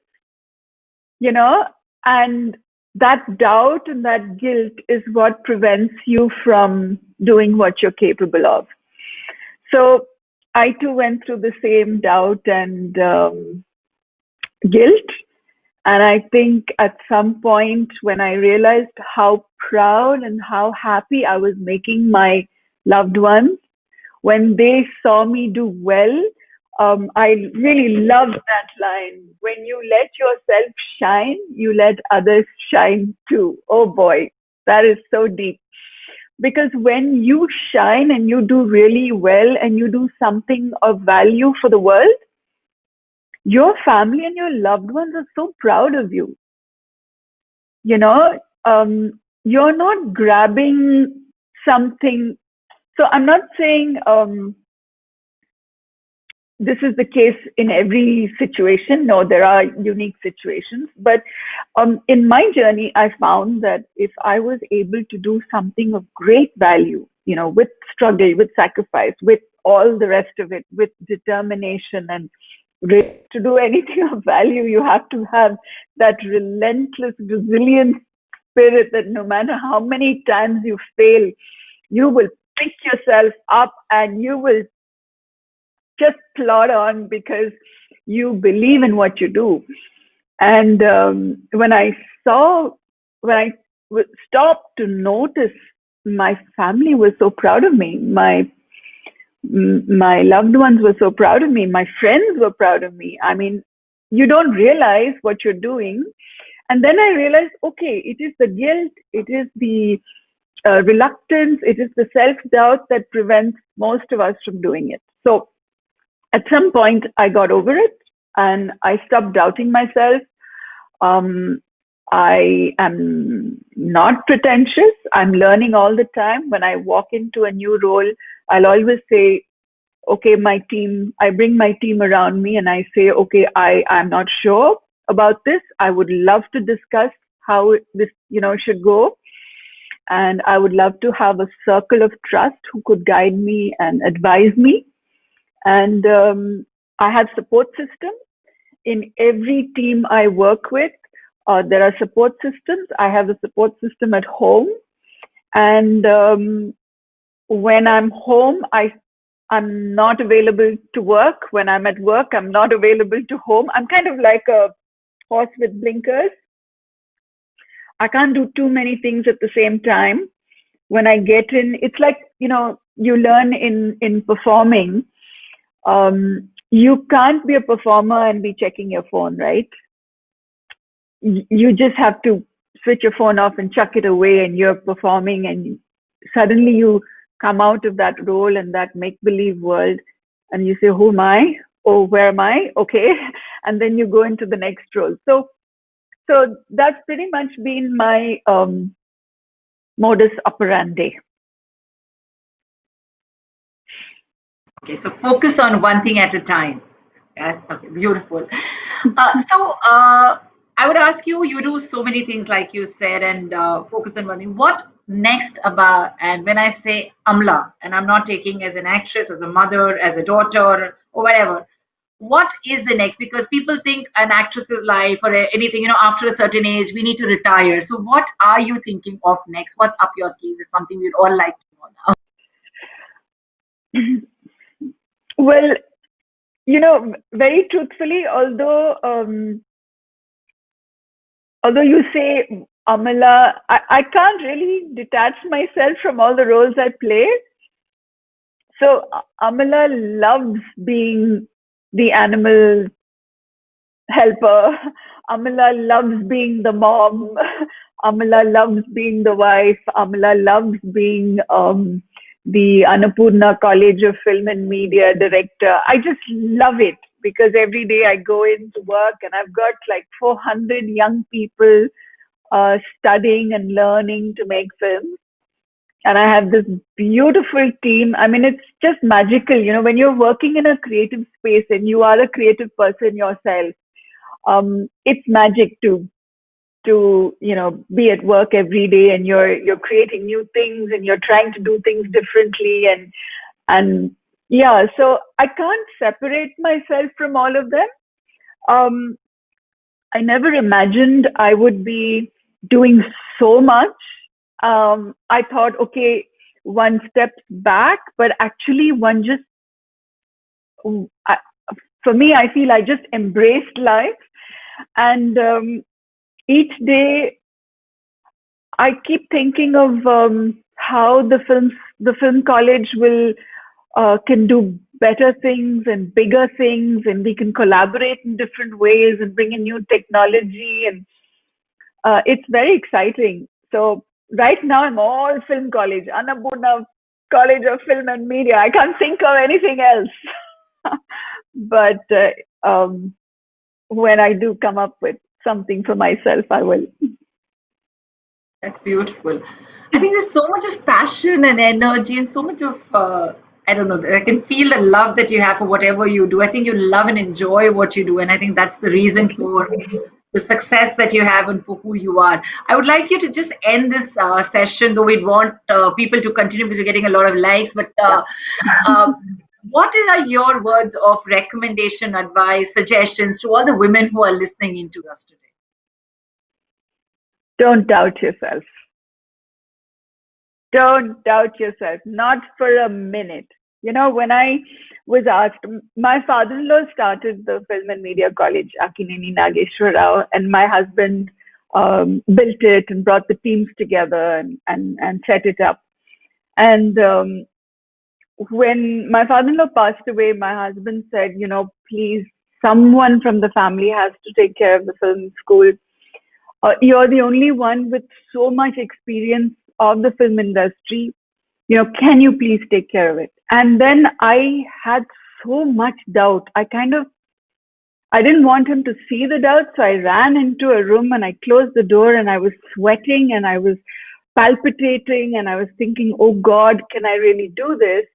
F: and that doubt and that guilt is what prevents you from doing what you're capable of. So I too went through the same doubt and guilt. And I think at some point when I realized how proud and how happy I was making my loved ones, when they saw me do well, I really loved that line. When you let yourself shine, you let others shine too. Oh boy, that is so deep. Because when you shine and you do really well and you do something of value for the world, your family and your loved ones are so proud of you. You're not grabbing something. So I'm not saying this is the case in every situation. No, there are unique situations. But in my journey, I found that if I was able to do something of great value, with struggle, with sacrifice, with all the rest of it, with determination and to do anything of value, you have to have that relentless, resilient spirit that no matter how many times you fail, you will pick yourself up and you will just plod on because you believe in what you do. And when I stopped to notice, my family was so proud of me. My loved ones were so proud of me. My friends were proud of me. I mean, you don't realize what you're doing. And then I realized, okay, it is the guilt, it is the reluctance, it is the self-doubt that prevents most of us from doing it. So at some point, I got over it and I stopped doubting myself. I am not pretentious. I'm learning all the time. When I walk into a new role, I'll always say, okay, I bring my team around me and I say, okay, I'm not sure about this. I would love to discuss how this, should go. and I would love to have a circle of trust who could guide me and advise me. And I have support system in every team I work with. There are support systems. I have a support system at home, and when I'm home, I'm not available to work. When I'm at work, I'm not available to home. I'm kind of like a horse with blinkers. I can't do too many things at the same time. When I get in, it's like, you learn in performing. You can't be a performer and be checking your phone, right? You just have to switch your phone off and chuck it away, and you're performing, and suddenly you come out of that role and that make-believe world, and you say, who am I? Oh, where am I? Okay. And then you go into the next role. So that's pretty much been my modus operandi.
D: Okay, so focus on one thing at a time. Yes, okay, beautiful. I would ask you, you do so many things like you said, and focus on one thing. What next about, and when I say Amla, and I'm not taking as an actress, as a mother, as a daughter, or whatever, what is the next? Because people think an actress's life or anything, after a certain age, we need to retire. So what are you thinking of next? What's up your sleeves is something we'd all like to know now.
F: Well, very truthfully, although you say Amala, I can't really detach myself from all the roles I play. So Amala loves being the animal helper. Amala loves being the mom. Amala loves being the wife. Amala loves being the Annapurna College of Film and Media director. I just love it because every day I go into work and I've got like 400 young people studying and learning to make films. And I have this beautiful team. I mean, it's just magical, when you're working in a creative space and you are a creative person yourself. It's magic to be at work every day and you're creating new things and you're trying to do things differently and yeah, so I can't separate myself from all of them. I never imagined I would be doing so much. I thought, okay, one step back, but actually one just for me, I feel I just embraced life. And each day I keep thinking of how the film college can do better things and bigger things, and we can collaborate in different ways and bring in new technology, and it's very exciting. So right now I'm all film college, Annapurna College of Film and Media. I can't think of anything else. But when I do come up with something for myself, I will.
D: That's beautiful. I think there's so much of passion and energy and so much of, I don't know, I can feel the love that you have for whatever you do. I think you love and enjoy what you do. And I think that's the reason for the success that you have and for who you are. I would like you to just end this session, though we'd want people to continue because you're getting a lot of likes. But what are your words of recommendation, advice, suggestions to all the women who are listening into us today?
F: Don't doubt yourself. Don't doubt yourself, not for a minute. When I was asked, my father-in-law started the Film and Media College, Akineni Nageshwar Rao, and my husband built it and brought the teams together and set it up. And when my father-in-law passed away, my husband said, please, someone from the family has to take care of the film school. You're the only one with so much experience of the film industry. Can you please take care of it? And then I had so much doubt. I didn't want him to see the doubt. So I ran into a room and I closed the door and I was sweating and I was palpitating and I was thinking, oh God, can I really do this?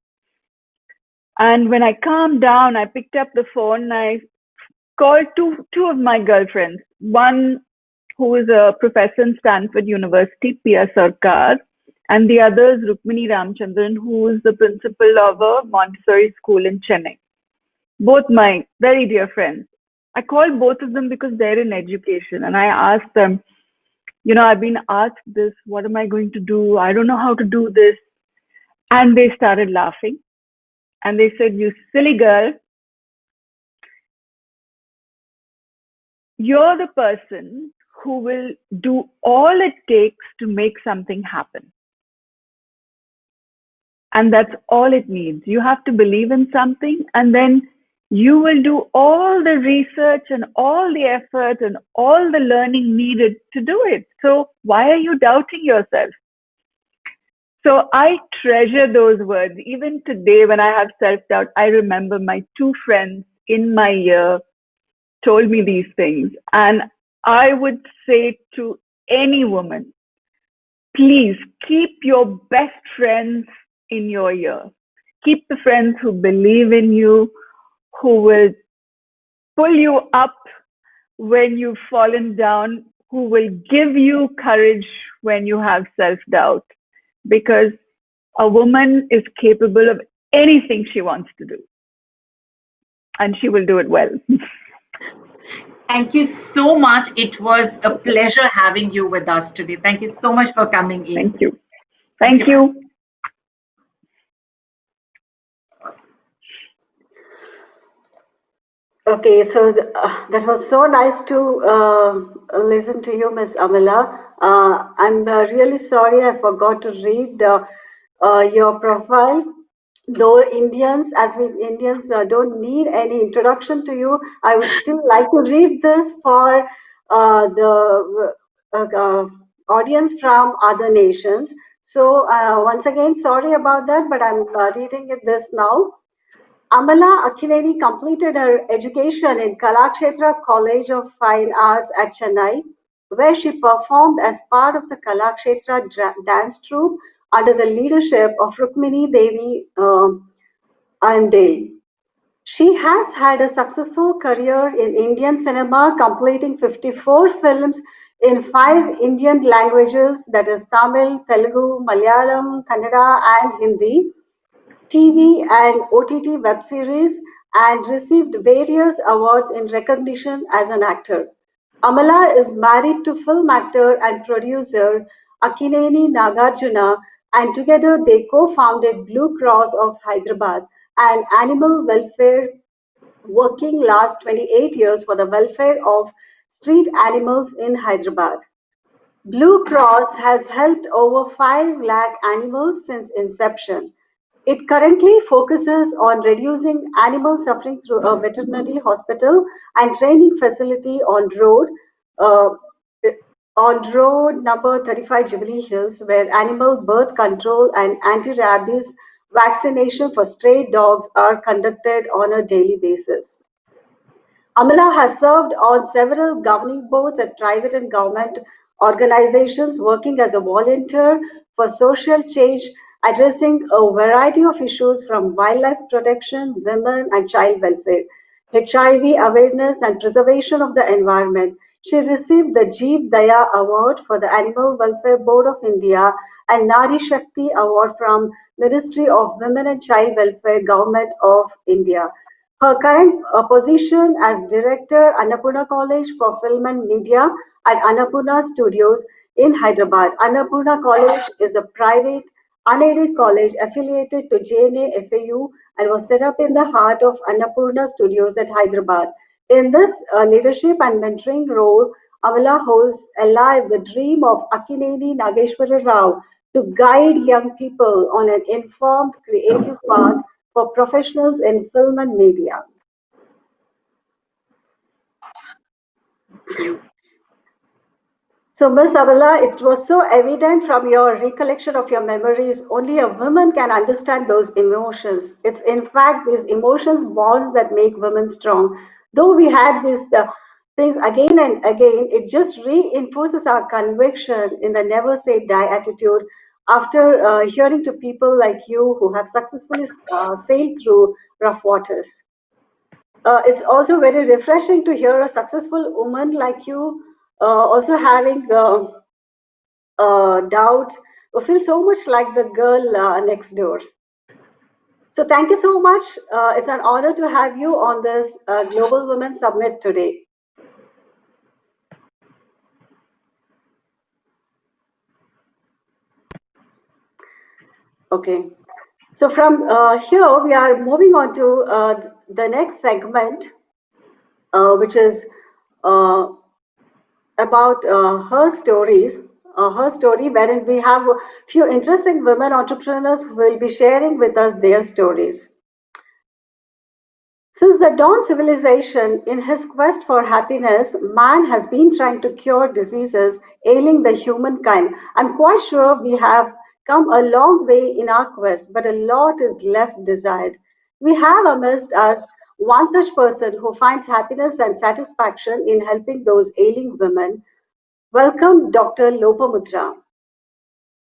F: And when I calmed down, I picked up the phone and I called two of my girlfriends. One who is a professor in Stanford University, Pia Sarkar, and the other is Rukmini Ramchandran, who is the principal of a Montessori school in Chennai. Both my very dear friends. I call both of them because they're in education, and I asked them, I've been asked this, what am I going to do? I don't know how to do this. And they started laughing. And they said, you silly girl, you're the person who will do all it takes to make something happen. And that's all it needs. You have to believe in something, and then you will do all the research and all the effort and all the learning needed to do it. So why are you doubting yourself? So I treasure those words. Even today, when I have self-doubt, I remember my two friends in my year told me these things. And I would say to any woman, please keep your best friends in your year. Keep the friends who believe in you, who will pull you up when you've fallen down, who will give you courage when you have self-doubt. Because a woman is capable of anything she wants to do. And she will do it well.
D: Thank you so much. It was a pleasure having you with us today. Thank you so much for coming in.
F: Thank you. Thank you.
A: Okay, so that was so nice to listen to you, Ms. Amala. I'm really sorry I forgot to read your profile. Though Indians, as we Indians don't need any introduction to you, I would still like to read this for the audience from other nations. So once again, sorry about that, but I'm reading this now. Amala Akkineni completed her education in Kalakshetra College of Fine Arts at Chennai, where she performed as part of the Kalakshetra dance troupe under the leadership of Rukmini Devi Andale. She has had a successful career in Indian cinema, completing 54 films in 5 Indian languages, that is Tamil, Telugu, Malayalam, Kannada, and Hindi, TV and OTT web series, and received various awards in recognition as an actor. Amala is married to film actor and producer Akkineni Nagarjuna, and together they co-founded Blue Cross of Hyderabad, an animal welfare working last 28 years for the welfare of street animals in Hyderabad. Blue Cross has helped over 5 lakh animals since inception. It currently focuses on reducing animal suffering through a veterinary hospital and training facility uh, on road number 35 Jubilee Hills, where animal birth control and anti-rabies vaccination for stray dogs are conducted on a daily basis. Amala has served on several governing boards at private and government organizations, working as a volunteer for social change, addressing a variety of issues from wildlife protection, women and child welfare, HIV awareness and preservation of the environment. She received the Jeev Daya Award for the Animal Welfare Board of India and Nari Shakti Award from Ministry of Women and Child Welfare, Government of India. Her current position as Director, Annapurna College for Film and Media at Annapurna Studios in Hyderabad. Annapurna College is a private, unaided college affiliated to JNA FAU and was set up in the heart of Annapurna Studios at Hyderabad. In this leadership and mentoring role, Amala holds alive the dream of Akkineni Nageshwara Rao to guide young people on an informed, creative path for professionals in film and media. So, Ms. Avala, it was so evident from your recollection of your memories, only a woman can understand those emotions. It's in fact these emotions bonds that make women strong. Though we had these things again and again, it just reinforces our conviction in the never say die attitude after hearing to people like you who have successfully sailed through rough waters. It's also very refreshing to hear a successful woman like you also having doubts, who feel so much like the girl next door. So thank you so much. It's an honor to have you on this Global Women Summit today. Okay. So from here, we are moving on to the next segment, which is uh, about her story, wherein we have a few interesting women entrepreneurs who will be sharing with us their stories. Since the dawn civilization, in his quest for happiness, man has been trying to cure diseases ailing the humankind. I'm quite sure we have come a long way in our quest, but a lot is left desired. We have amidst us one such person who finds happiness and satisfaction in helping those ailing women. Welcome, Dr. Lopamudra.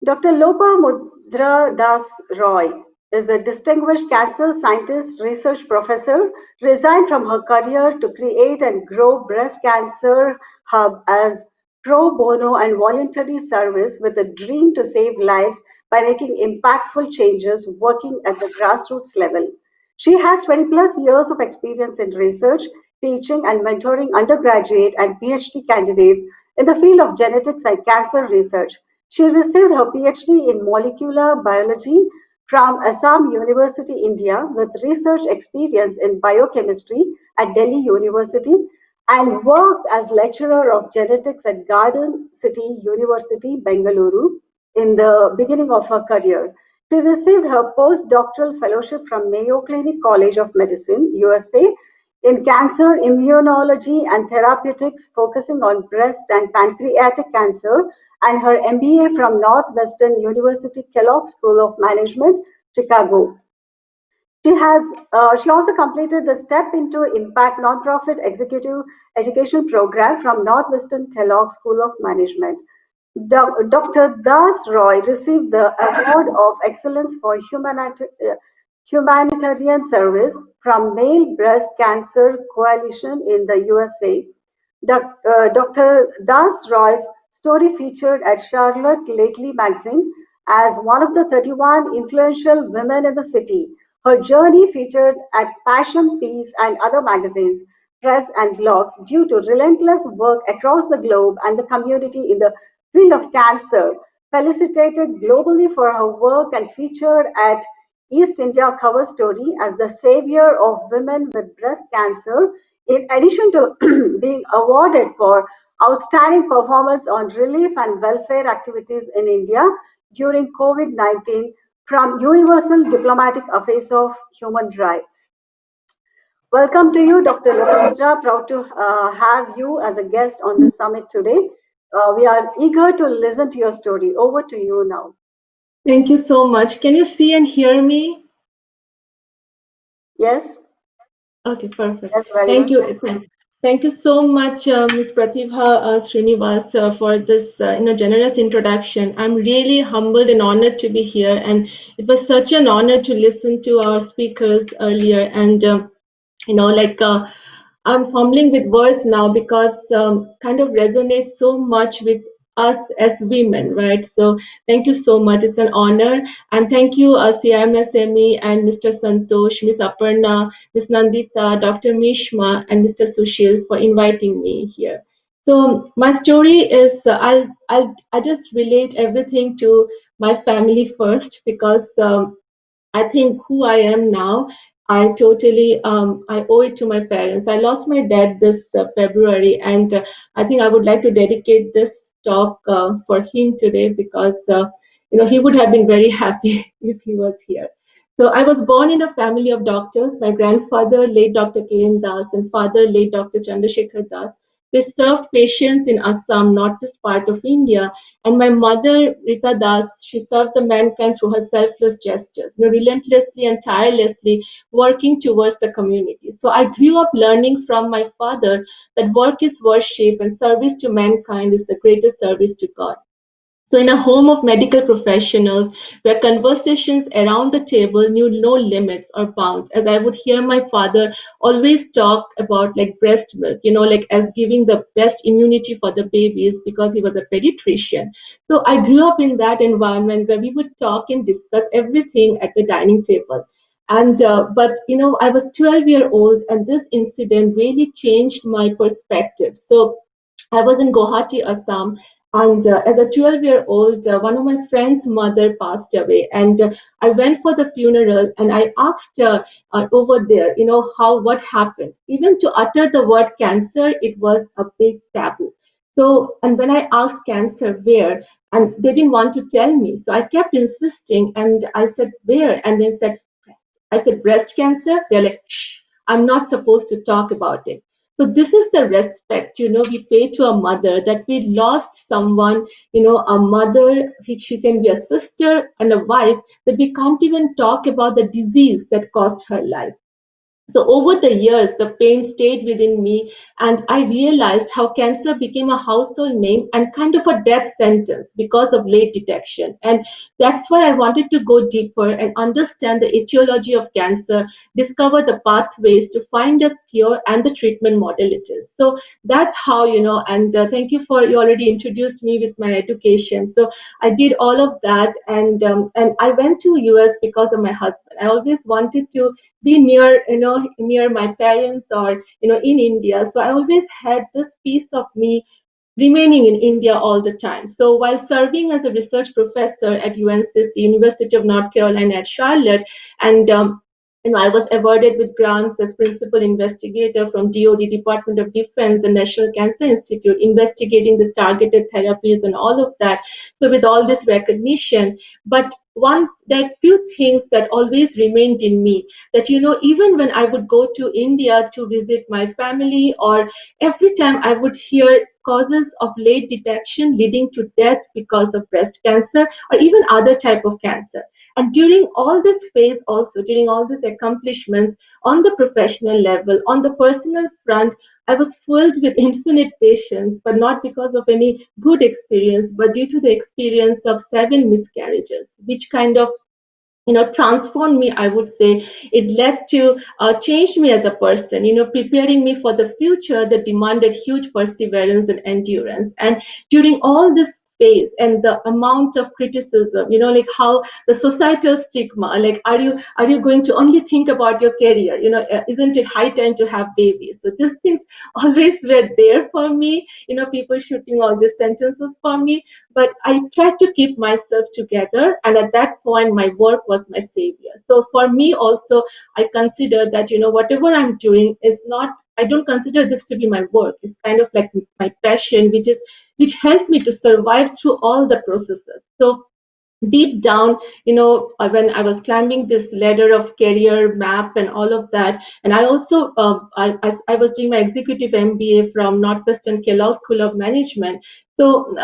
A: Dr. Lopamudra Das Roy is a distinguished cancer scientist, research professor, resigned from her career to create and grow Breast Cancer Hub as pro bono and voluntary service with a dream to save lives by making impactful changes working at the grassroots level. She has 20 plus years of experience in research, teaching, and mentoring undergraduate and PhD candidates in the field of genetics and cancer research. She received her PhD in molecular biology from Assam University, India, with research experience in biochemistry at Delhi University, and worked as lecturer of genetics at Garden City University, Bengaluru, in the beginning of her career. She received her postdoctoral fellowship from Mayo Clinic College of Medicine, USA, in cancer immunology and therapeutics, focusing on breast and pancreatic cancer, and her MBA from Northwestern University Kellogg School of Management, Chicago. She also completed the Step into Impact nonprofit executive education program from Northwestern Kellogg School of Management. Dr. Das Roy received the Award of Excellence for Humanitarian Service from Male Breast Cancer Coalition in the USA. Dr. Das Roy's story featured at Charlotte Lately magazine as one of the 31 influential women in the city. Her journey featured at Passion Peace and other magazines, press and blogs due to relentless work across the globe and the community in the field of cancer. Felicitated globally for her work and featured at East India cover story as the savior of women with breast cancer, in addition to being awarded for outstanding performance on relief and welfare activities in India during COVID-19 from Universal Diplomatic Affairs of Human Rights. Welcome to you, Dr. Lopamudra. Proud to have you as a guest on the summit today. We are eager to listen to your story. Over to you now.
G: Thank you so much. Can you see and hear me?
A: Yes?
G: Okay, perfect.
A: Yes, very
G: Thank
A: much.
G: you. Thank you so much, Ms. Pratibha Srinivas, for this generous introduction. I'm really humbled and honored to be here, and it was such an honor to listen to our speakers earlier. And I'm fumbling with words now because kind of resonates so much with us as women, right? So thank you so much. It's an honor. And thank you, CIMSME and Mr. Santosh, Ms. Aparna, Ms. Nandita, Dr. Mishma, and Mr. Sushil for inviting me here. So my story is, I just relate everything to my family first because I think who I am now, I totally I owe it to my parents. I lost my dad this February, and I think I would like to dedicate this talk for him today because he would have been very happy if he was here. So I was born in a family of doctors. My grandfather, late Dr. K.N. Das, and father, late Dr. Chandrasekhar Das. They served patients in Assam, northeast part of India, and my mother, Rita Das, she served the mankind through her selfless gestures, relentlessly and tirelessly working towards the community. So I grew up learning from my father that work is worship and service to mankind is the greatest service to God. So, in a home of medical professionals, where conversations around the table knew no limits or bounds, as I would hear my father always talk about like breast milk, like as giving the best immunity for the babies because he was a pediatrician. So, I grew up in that environment where we would talk and discuss everything at the dining table. And but I was 12-year old, and this incident really changed my perspective. So I was in Guwahati, Assam, and as a 12-year-old, one of my friend's mother passed away, and I went for the funeral, and I asked over there, what happened. Even to utter the word cancer, it was a big taboo. So, and when I asked cancer where, and they didn't want to tell me, so I kept insisting, and I said where, and they said I said, breast cancer? They're like, shh, I'm not supposed to talk about it. So this is the respect, we pay to a mother, that we lost someone, a mother, she can be a sister and a wife, that we can't even talk about the disease that caused her life. So over the years, the pain stayed within me, and I realized how cancer became a household name and kind of a death sentence because of late detection. And that's why I wanted to go deeper and understand the etiology of cancer, discover the pathways to find a cure and the treatment modalities. So that's how, and thank you for, you already introduced me with my education. So I did all of that, and I went to US because of my husband. I always wanted to be near, near my parents, or in India. So I always had this piece of me remaining in India all the time. So while serving as a research professor at UNCC, University of North Carolina at Charlotte, and I was awarded with grants as principal investigator from DoD, Department of Defense, and National Cancer Institute, investigating these targeted therapies and all of that. So with all this recognition, but there are few things that always remained in me, that even when I would go to India to visit my family, or every time I would hear causes of late detection leading to death because of breast cancer or even other type of cancer. And during all this phase, also during all these accomplishments on the professional level, on the personal front, I was filled with infinite patience, but not because of any good experience, but due to the experience of 7 miscarriages, which kind of transformed me, I would say. It led to change me as a person, preparing me for the future that demanded huge perseverance and endurance. And during all this phase and the amount of criticism, like how the societal stigma, like are you going to only think about your career, isn't it high time to have babies? So these things always were there for me, people shooting all these sentences for me, but I tried to keep myself together. And at that point, my work was my savior. So for me also, I consider that, whatever I'm doing is not, I don't consider this to be my work. It's kind of like my passion, which helped me to survive through all the processes. So deep down, when I was climbing this ladder of career map and all of that, and I also I was doing my executive MBA from Northwestern Kellogg School of Management. So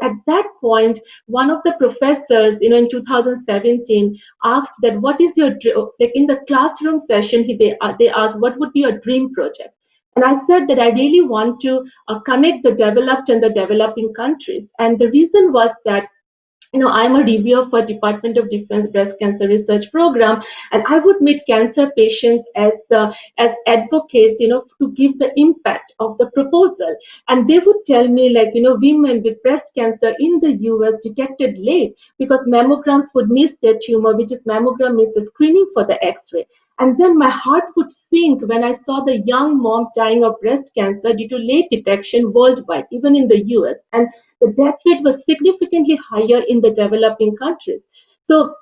G: at that point, one of the professors, in 2017, asked that what is your like in the classroom session, they asked what would be your dream project. And I said that I really want to connect the developed and the developing countries. And the reason was that I'm a reviewer for Department of Defense Breast Cancer Research Program, and I would meet cancer patients as advocates, to give the impact of the proposal. And they would tell me, like, women with breast cancer in the US detected late because mammograms would miss their tumor, which is mammogram means the screening for the X-ray. And then my heart would sink when I saw the young moms dying of breast cancer due to late detection worldwide, even in the US. And the death rate was significantly higher in the developing countries. So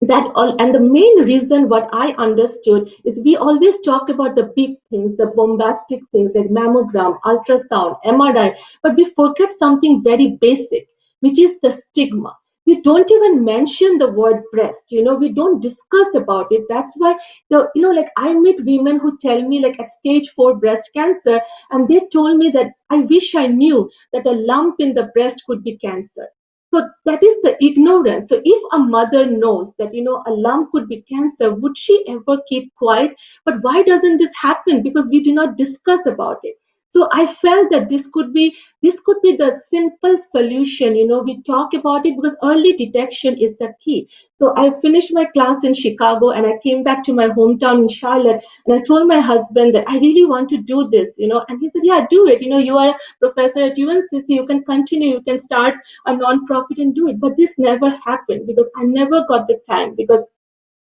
G: that all, and the main reason what I understood is we always talk about the big things, the bombastic things like mammogram, ultrasound, MRI, but we forget something very basic, which is the stigma. We don't even mention the word breast, we don't discuss about it. That's why like I meet women who tell me, like, at stage 4 breast cancer, and they told me that I wish I knew that a lump in the breast could be cancer. So that is the ignorance. So if a mother knows that, a lump could be cancer, would she ever keep quiet? But why doesn't this happen? Because we do not discuss about it. So I felt that this could be the simple solution. We talk about it because early detection is the key. So I finished my class in Chicago and I came back to my hometown in Charlotte, and I told my husband that I really want to do this, and he said, yeah, do it. You are a professor at UNCC, you can continue, you can start a non-profit and do it. But this never happened because I never got the time, because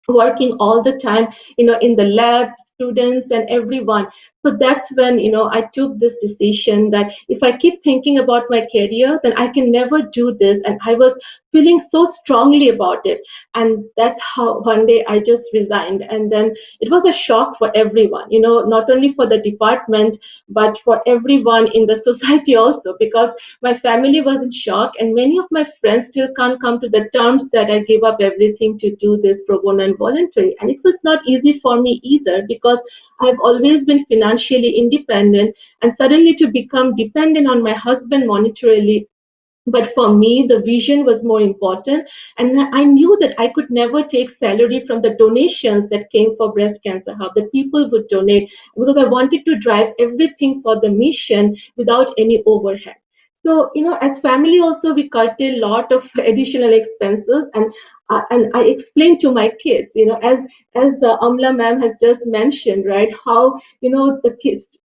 G: working all the time, in the lab, students and everyone. So that's when, I took this decision that if I keep thinking about my career, then I can never do this. And I was feeling so strongly about it. And that's how one day I just resigned. And then it was a shock for everyone, not only for the department, but for everyone in the society also, because my family was in shock, and many of my friends still can't come to the terms that I gave up everything to do this pro bono and voluntary. And it was not easy for me either, because I've always been financially independent, and suddenly to become dependent on my husband monetarily. But for me, the vision was more important. And I knew that I could never take salary from the donations that came for Breast Cancer Hub, that people would donate, because I wanted to drive everything for the mission without any overhead. So, as family also, we cut a lot of additional expenses, and I explained to my kids, as Amla ma'am has just mentioned, right? How, the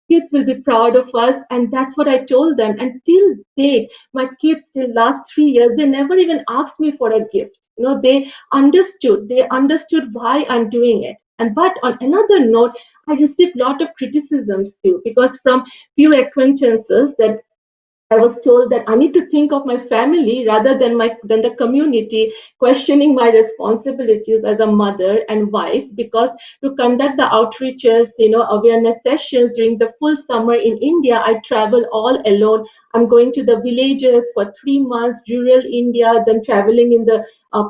G: kids will be proud of us, and that's what I told them. And till date, my kids, till last 3 years, they never even asked me for a gift. They understood why I'm doing it. And but on another note, I received a lot of criticisms too, because from few acquaintances, that I was told that I need to think of my family rather than the community, questioning my responsibilities as a mother and wife. Because to conduct the outreaches, awareness sessions during the full summer in India, I travel all alone. I'm going to the villages for 3 months, rural India, then traveling in the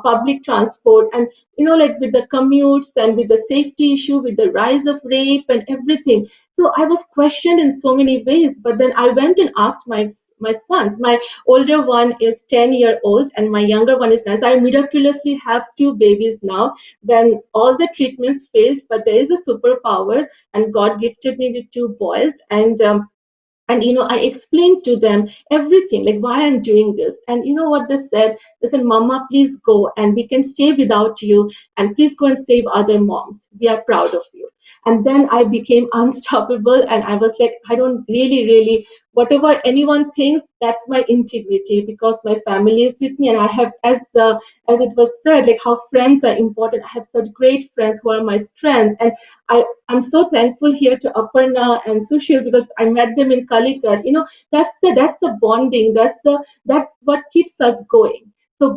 G: public transport, and like with the commutes and with the safety issue, with the rise of rape and everything. So I was questioned in so many ways. But then I went and asked my sons. My older one is 10-year-old and my younger one is 9. So I miraculously have two babies now, when all the treatments failed. But there is a superpower, and God gifted me with two boys. And I explained to them everything, like why I'm doing this. And you know what they said, mama, please go, and we can stay without you, and please go and save other moms, we are proud of you. And then I became unstoppable, and I was like, I don't really, whatever anyone thinks, that's my integrity, because my family is with me. And I have, as it was said, like how friends are important. I have such great friends who are my strength. And I'm so thankful here to Aparna and Sushil, because I met them in Calicut. That's the bonding. That what keeps us going. So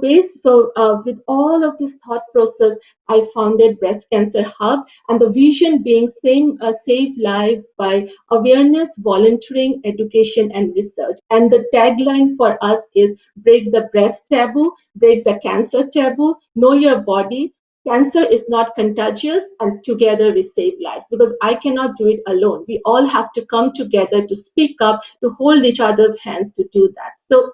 G: with all of this thought process, I founded Breast Cancer Hub, and the vision being save life by awareness, volunteering, education, and research. And the tagline for us is break the breast taboo, break the cancer taboo, know your body. Cancer is not contagious, and together we save lives, because I cannot do it alone. We all have to come together to speak up, to hold each other's hands to do that. So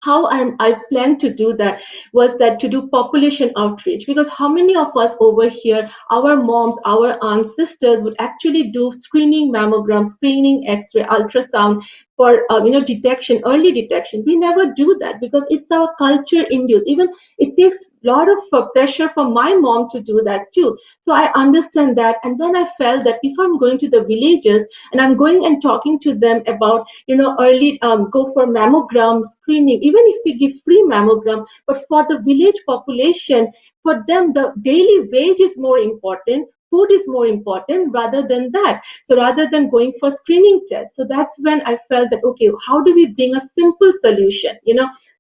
G: how I plan to do that was that to do population outreach, because how many of us over here, our moms, our aunts, sisters would actually do screening mammogram, screening X-ray, ultrasound for detection, early detection. We never do that because it's our culture induced. Even it takes a lot of pressure from my mom to do that too. So I understand that, and then I felt that if I'm going to the villages and I'm going and talking to them about early go for mammogram screening, even if we give free mammogram, but for the village population, for them the daily wage is more important, food is more important rather than that. So rather than going for screening tests, so that's when I felt that, okay, how do we bring a simple solution,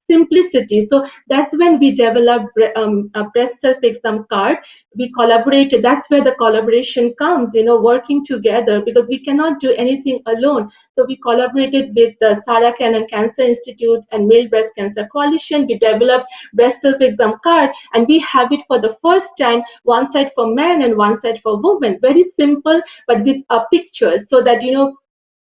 G: simplicity. So that's when we developed a breast self exam card. We collaborated. That's where the collaboration comes, working together, because we cannot do anything alone. So we collaborated with the Sarah Cannon Cancer Institute and Male Breast Cancer Coalition. We developed breast self exam card, and we have it for the first time, one side for men and one side for women. Very simple, but with pictures, so that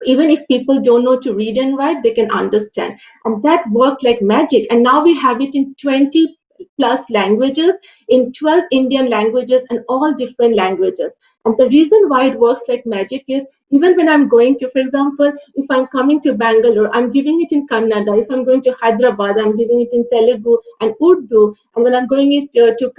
G: even if people don't know to read and write, they can understand. And that worked like magic. And now we have it in 20 plus languages in 12 Indian languages and all different languages. And the reason why it works like magic is even when I'm going to, for example, if I'm coming to Bangalore, I'm giving it in Kannada. If I'm going to Hyderabad, I'm giving it in Telugu and Urdu. And when I'm going to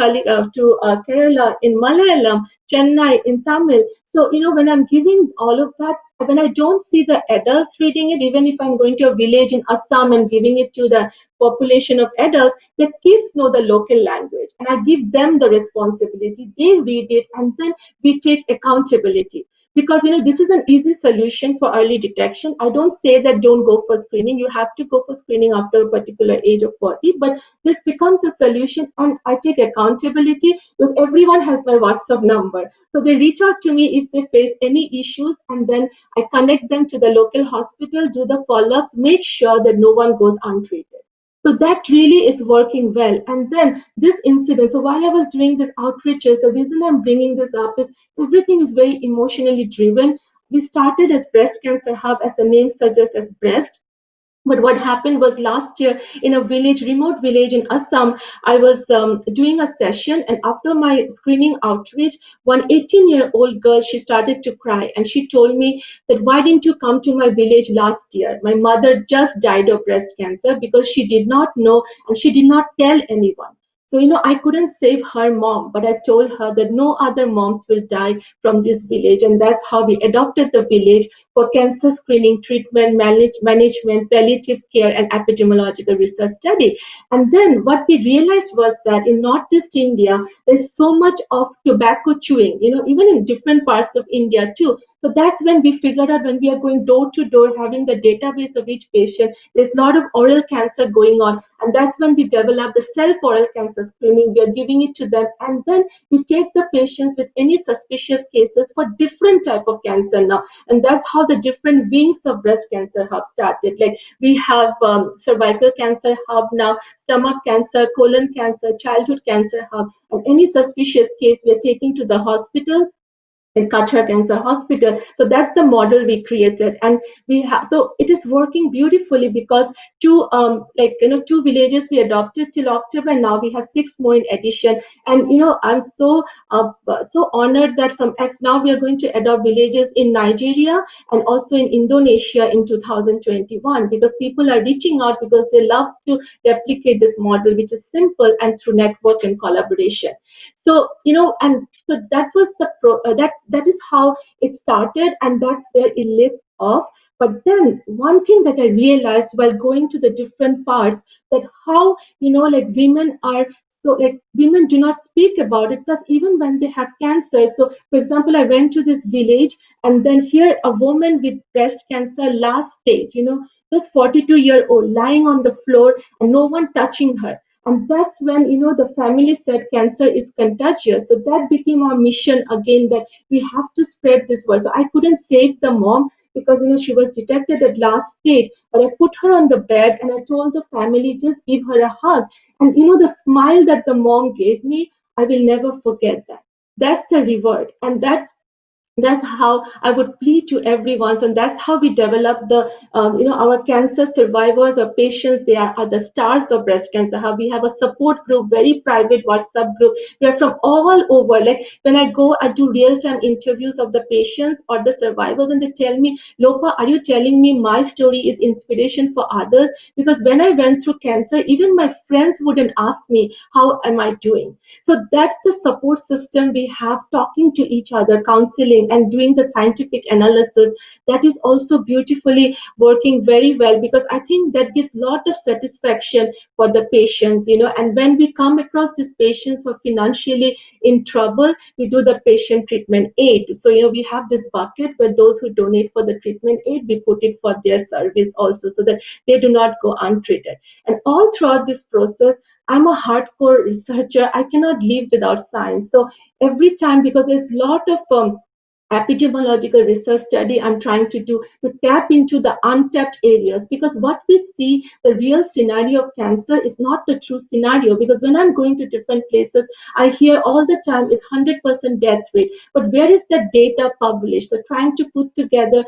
G: Kerala in Malayalam, Chennai in Tamil. So, when I'm giving all of that, when I don't see the adults reading it, even if I'm going to a village in Assam and giving it to the population of adults, the kids know the local language. And I give them the responsibility. They read it and then we take accountability. Because this is an easy solution for early detection. I don't say that don't go for screening. You have to go for screening after a particular age of 40, but this becomes a solution and I take accountability because everyone has my WhatsApp number. So they reach out to me if they face any issues, and then I connect them to the local hospital, do the follow-ups, make sure that no one goes untreated. So that really is working well. And then this incident, so while I was doing this outreaches, the reason I'm bringing this up is everything is very emotionally driven. We started as Breast Cancer Hub, as the name suggests, as breast. But what happened was last year in a village, remote village in Assam, I was doing a session, and after my screening outreach, one 18-year-old girl, she started to cry, and she told me that why didn't you come to my village last year? My mother just died of breast cancer because she did not know and she did not tell anyone. So, I couldn't save her mom, but I told her that no other moms will die from this village. And that's how we adopted the village for cancer screening, treatment, management, palliative care, and epidemiological research study. And then what we realized was that in Northeast India, there's so much of tobacco chewing, even in different parts of India too. So that's when we figured out, when we are going door to door, having the database of each patient, there's a lot of oral cancer going on. And that's when we developed the self-oral cancer screening. We are giving it to them. And then we take the patients with any suspicious cases for different type of cancer now. And that's how the different wings of breast cancer hub started. Like we have cervical cancer hub now, stomach cancer, colon cancer, childhood cancer hub. And any suspicious case we are taking to the hospital in Kachar Cancer Hospital. So that's the model we created, and we have. So it is working beautifully because two villages we adopted till October, and now we have 6 more in addition. And I'm so honored that from now we are going to adopt villages in Nigeria and also in Indonesia in 2021, because people are reaching out because they love to replicate this model, which is simple and through network and collaboration. So and so that was that is how it started, and that's where it lived off. But then one thing that I realized while going to the different parts, that how like women are, so like women do not speak about it, plus even when they have cancer. So for example, I went to this village, and then here a woman with breast cancer last stage, just 42-year-old lying on the floor and no one touching her. And that's when the family said cancer is contagious. So that became our mission again, that we have to spread this word. So I couldn't save the mom because she was detected at last stage, but I put her on the bed and I told the family, just give her a hug. And the smile that the mom gave me, I will never forget that. That's the reward, and that's how I would plead to everyone. So that's how we develop the, our cancer survivors or patients. They are the stars of breast cancer. How we have a support group, very private WhatsApp group. We are from all over. Like when I go, I do real-time interviews of the patients or the survivors, and they tell me, Lopa, are you telling me my story is inspiration for others? Because when I went through cancer, even my friends wouldn't ask me, how am I doing? So that's the support system we have, talking to each other, counseling, and doing the scientific analysis. That is also beautifully working very well, because I think that gives a lot of satisfaction for the patients, and when we come across these patients who are financially in trouble, we do the patient treatment aid. So we have this bucket where those who donate for the treatment aid, we put it for their service also, so that they do not go untreated. And all throughout this process, I'm a hardcore researcher. I cannot live without science. So every time, because there's a lot of epidemiological research study I'm trying to do to tap into the untapped areas, because what we see, the real scenario of cancer is not the true scenario. Because when I'm going to different places, I hear all the time is 100% death rate, but where is the data published? So trying to put together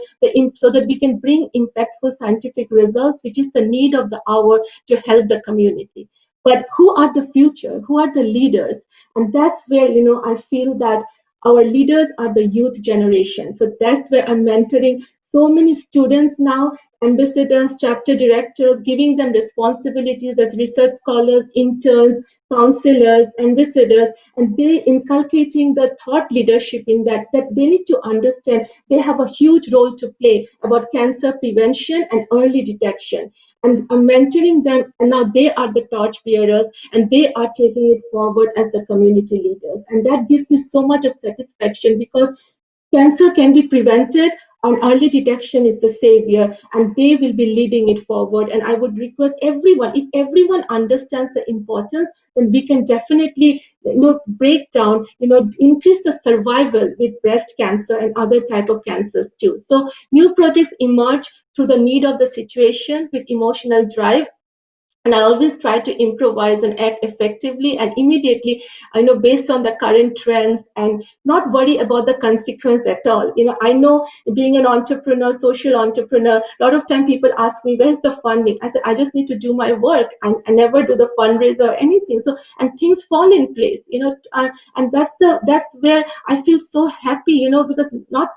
G: so that we can bring impactful scientific results, which is the need of the hour to help the community. but who are the future? Who are the leaders? And that's where, I feel that our leaders are the youth generation. So that's where I'm mentoring so many students now, ambassadors, chapter directors, giving them responsibilities as research scholars, interns, counselors, ambassadors, and they inculcating the thought leadership in that they need to understand they have a huge role to play about cancer prevention and early detection. And I'm mentoring them, and now they are the torch bearers, and they are taking it forward as the community leaders. And that gives me so much of satisfaction because cancer can be prevented and early detection is the savior, and they will be leading it forward. And I would request everyone, if everyone understands the importance, then we can definitely break down, increase the survival with breast cancer and other type of cancers too. So new projects emerge through the need of the situation with emotional drive, and I always try to improvise and act effectively and immediately, based on the current trends, and not worry about the consequence at all. I know, being an entrepreneur, social entrepreneur, a lot of time people ask me, where's the funding? I said, I just need to do my work. I never do the fundraiser or anything. So, and things fall in place, and that's where I feel so happy, because not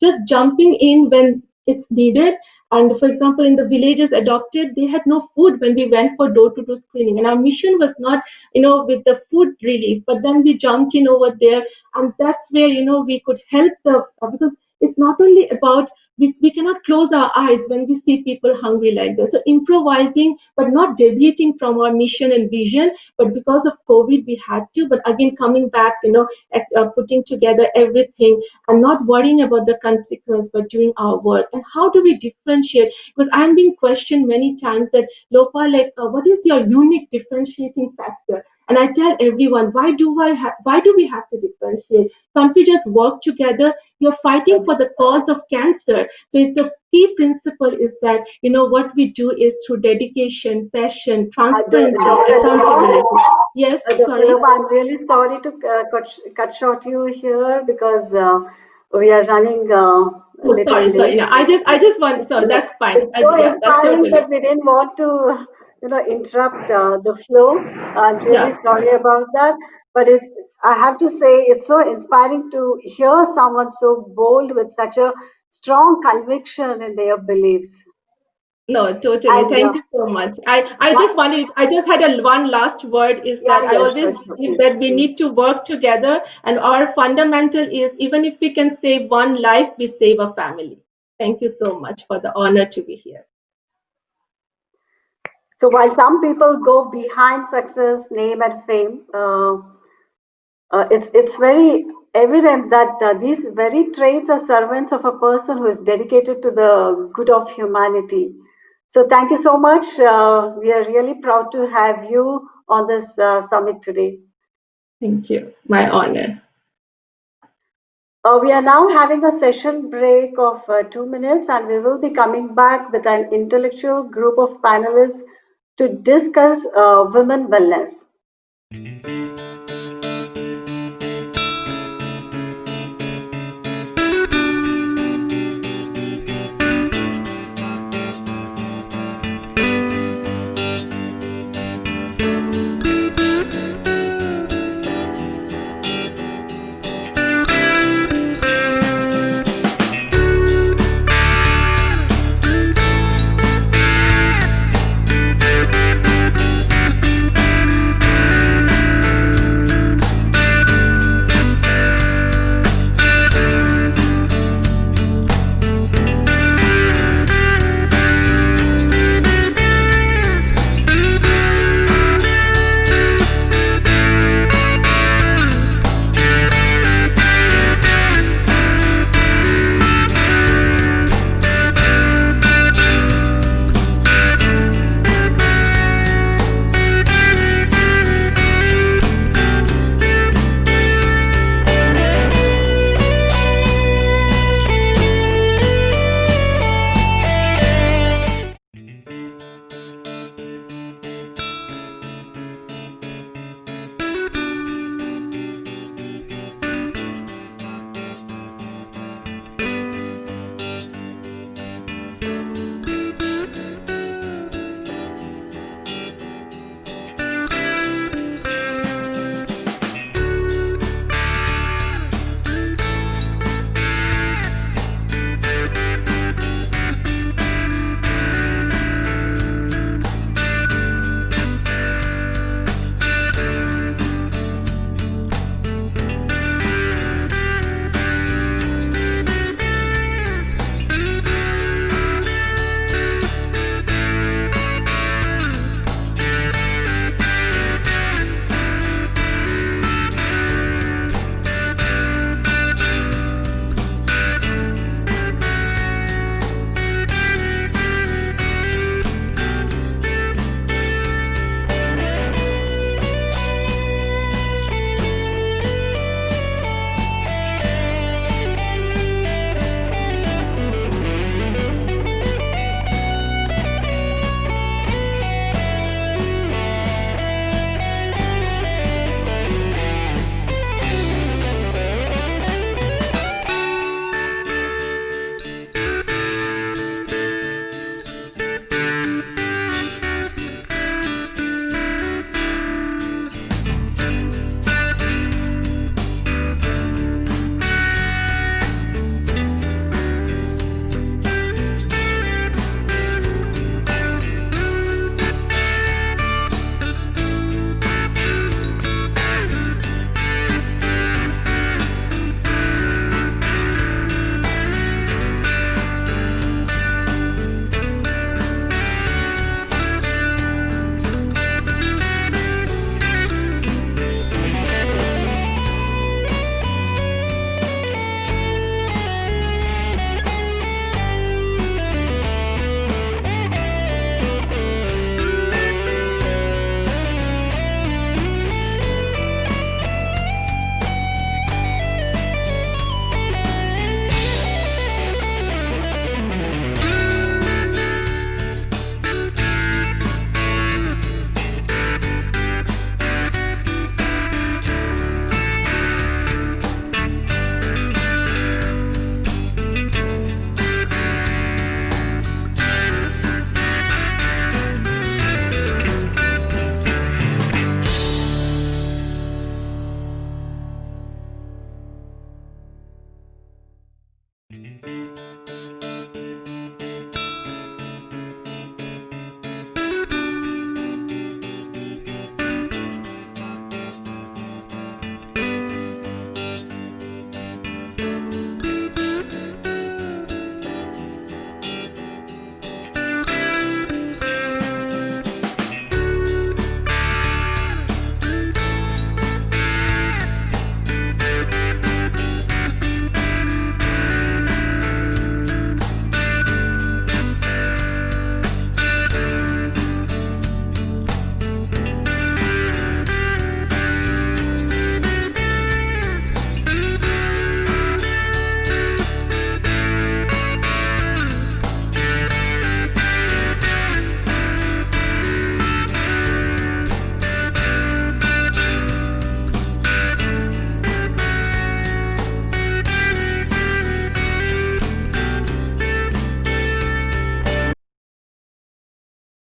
G: just jumping in when it's needed. And for example, in the villages adopted, they had no food when we went for door-to-door screening. And our mission was not, with the food relief, but then we jumped in over there. And that's where, we could help because it's not only about, we cannot close our eyes when we see people hungry like this. So improvising, but not deviating from our mission and vision. But because of COVID, we had to. But again, coming back, putting together everything and not worrying about the consequence, but doing our work. And how do we differentiate? Because I'm being questioned many times that, Lopa, what is your unique differentiating factor? And I tell everyone, why do we have to differentiate? Can't we just work together? You're fighting for the cause of cancer. So it's the key principle is that, what we do is through dedication, passion, transparency, accountability. Yes, sorry.
A: I'm really sorry to cut short you here because we are running
G: Oh,
A: little
G: sorry,
A: late.
G: sorry. No, I just want. So that's fine.
A: It's so
G: Yeah, that's
A: inspiring
G: totally.
A: that we didn't want to, interrupt the flow. I'm really
G: Yeah.
A: sorry about that. But I have to say, it's so inspiring to hear someone so bold with such a strong conviction in their beliefs.
G: No, totally.
A: And
G: Thank you so much. I
A: yeah,
G: just wanted, I just had one last word is
A: yeah,
G: that I
A: yeah,
G: always
A: sure,
G: believe
A: please,
G: that we
A: please.
G: need to work together, and our fundamental is even if we can save one life, we save a family. Thank you so much for the honor to be here.
A: So while some people go behind success, name, and fame, it's very evident that these very traits are servants of a person who is dedicated to the good of humanity. So thank you so much. We are really proud to have you on this summit today.
G: Thank you. My honor.
A: We are now having a session break of 2 minutes, and we will be coming back with an intellectual group of panelists to discuss women wellness.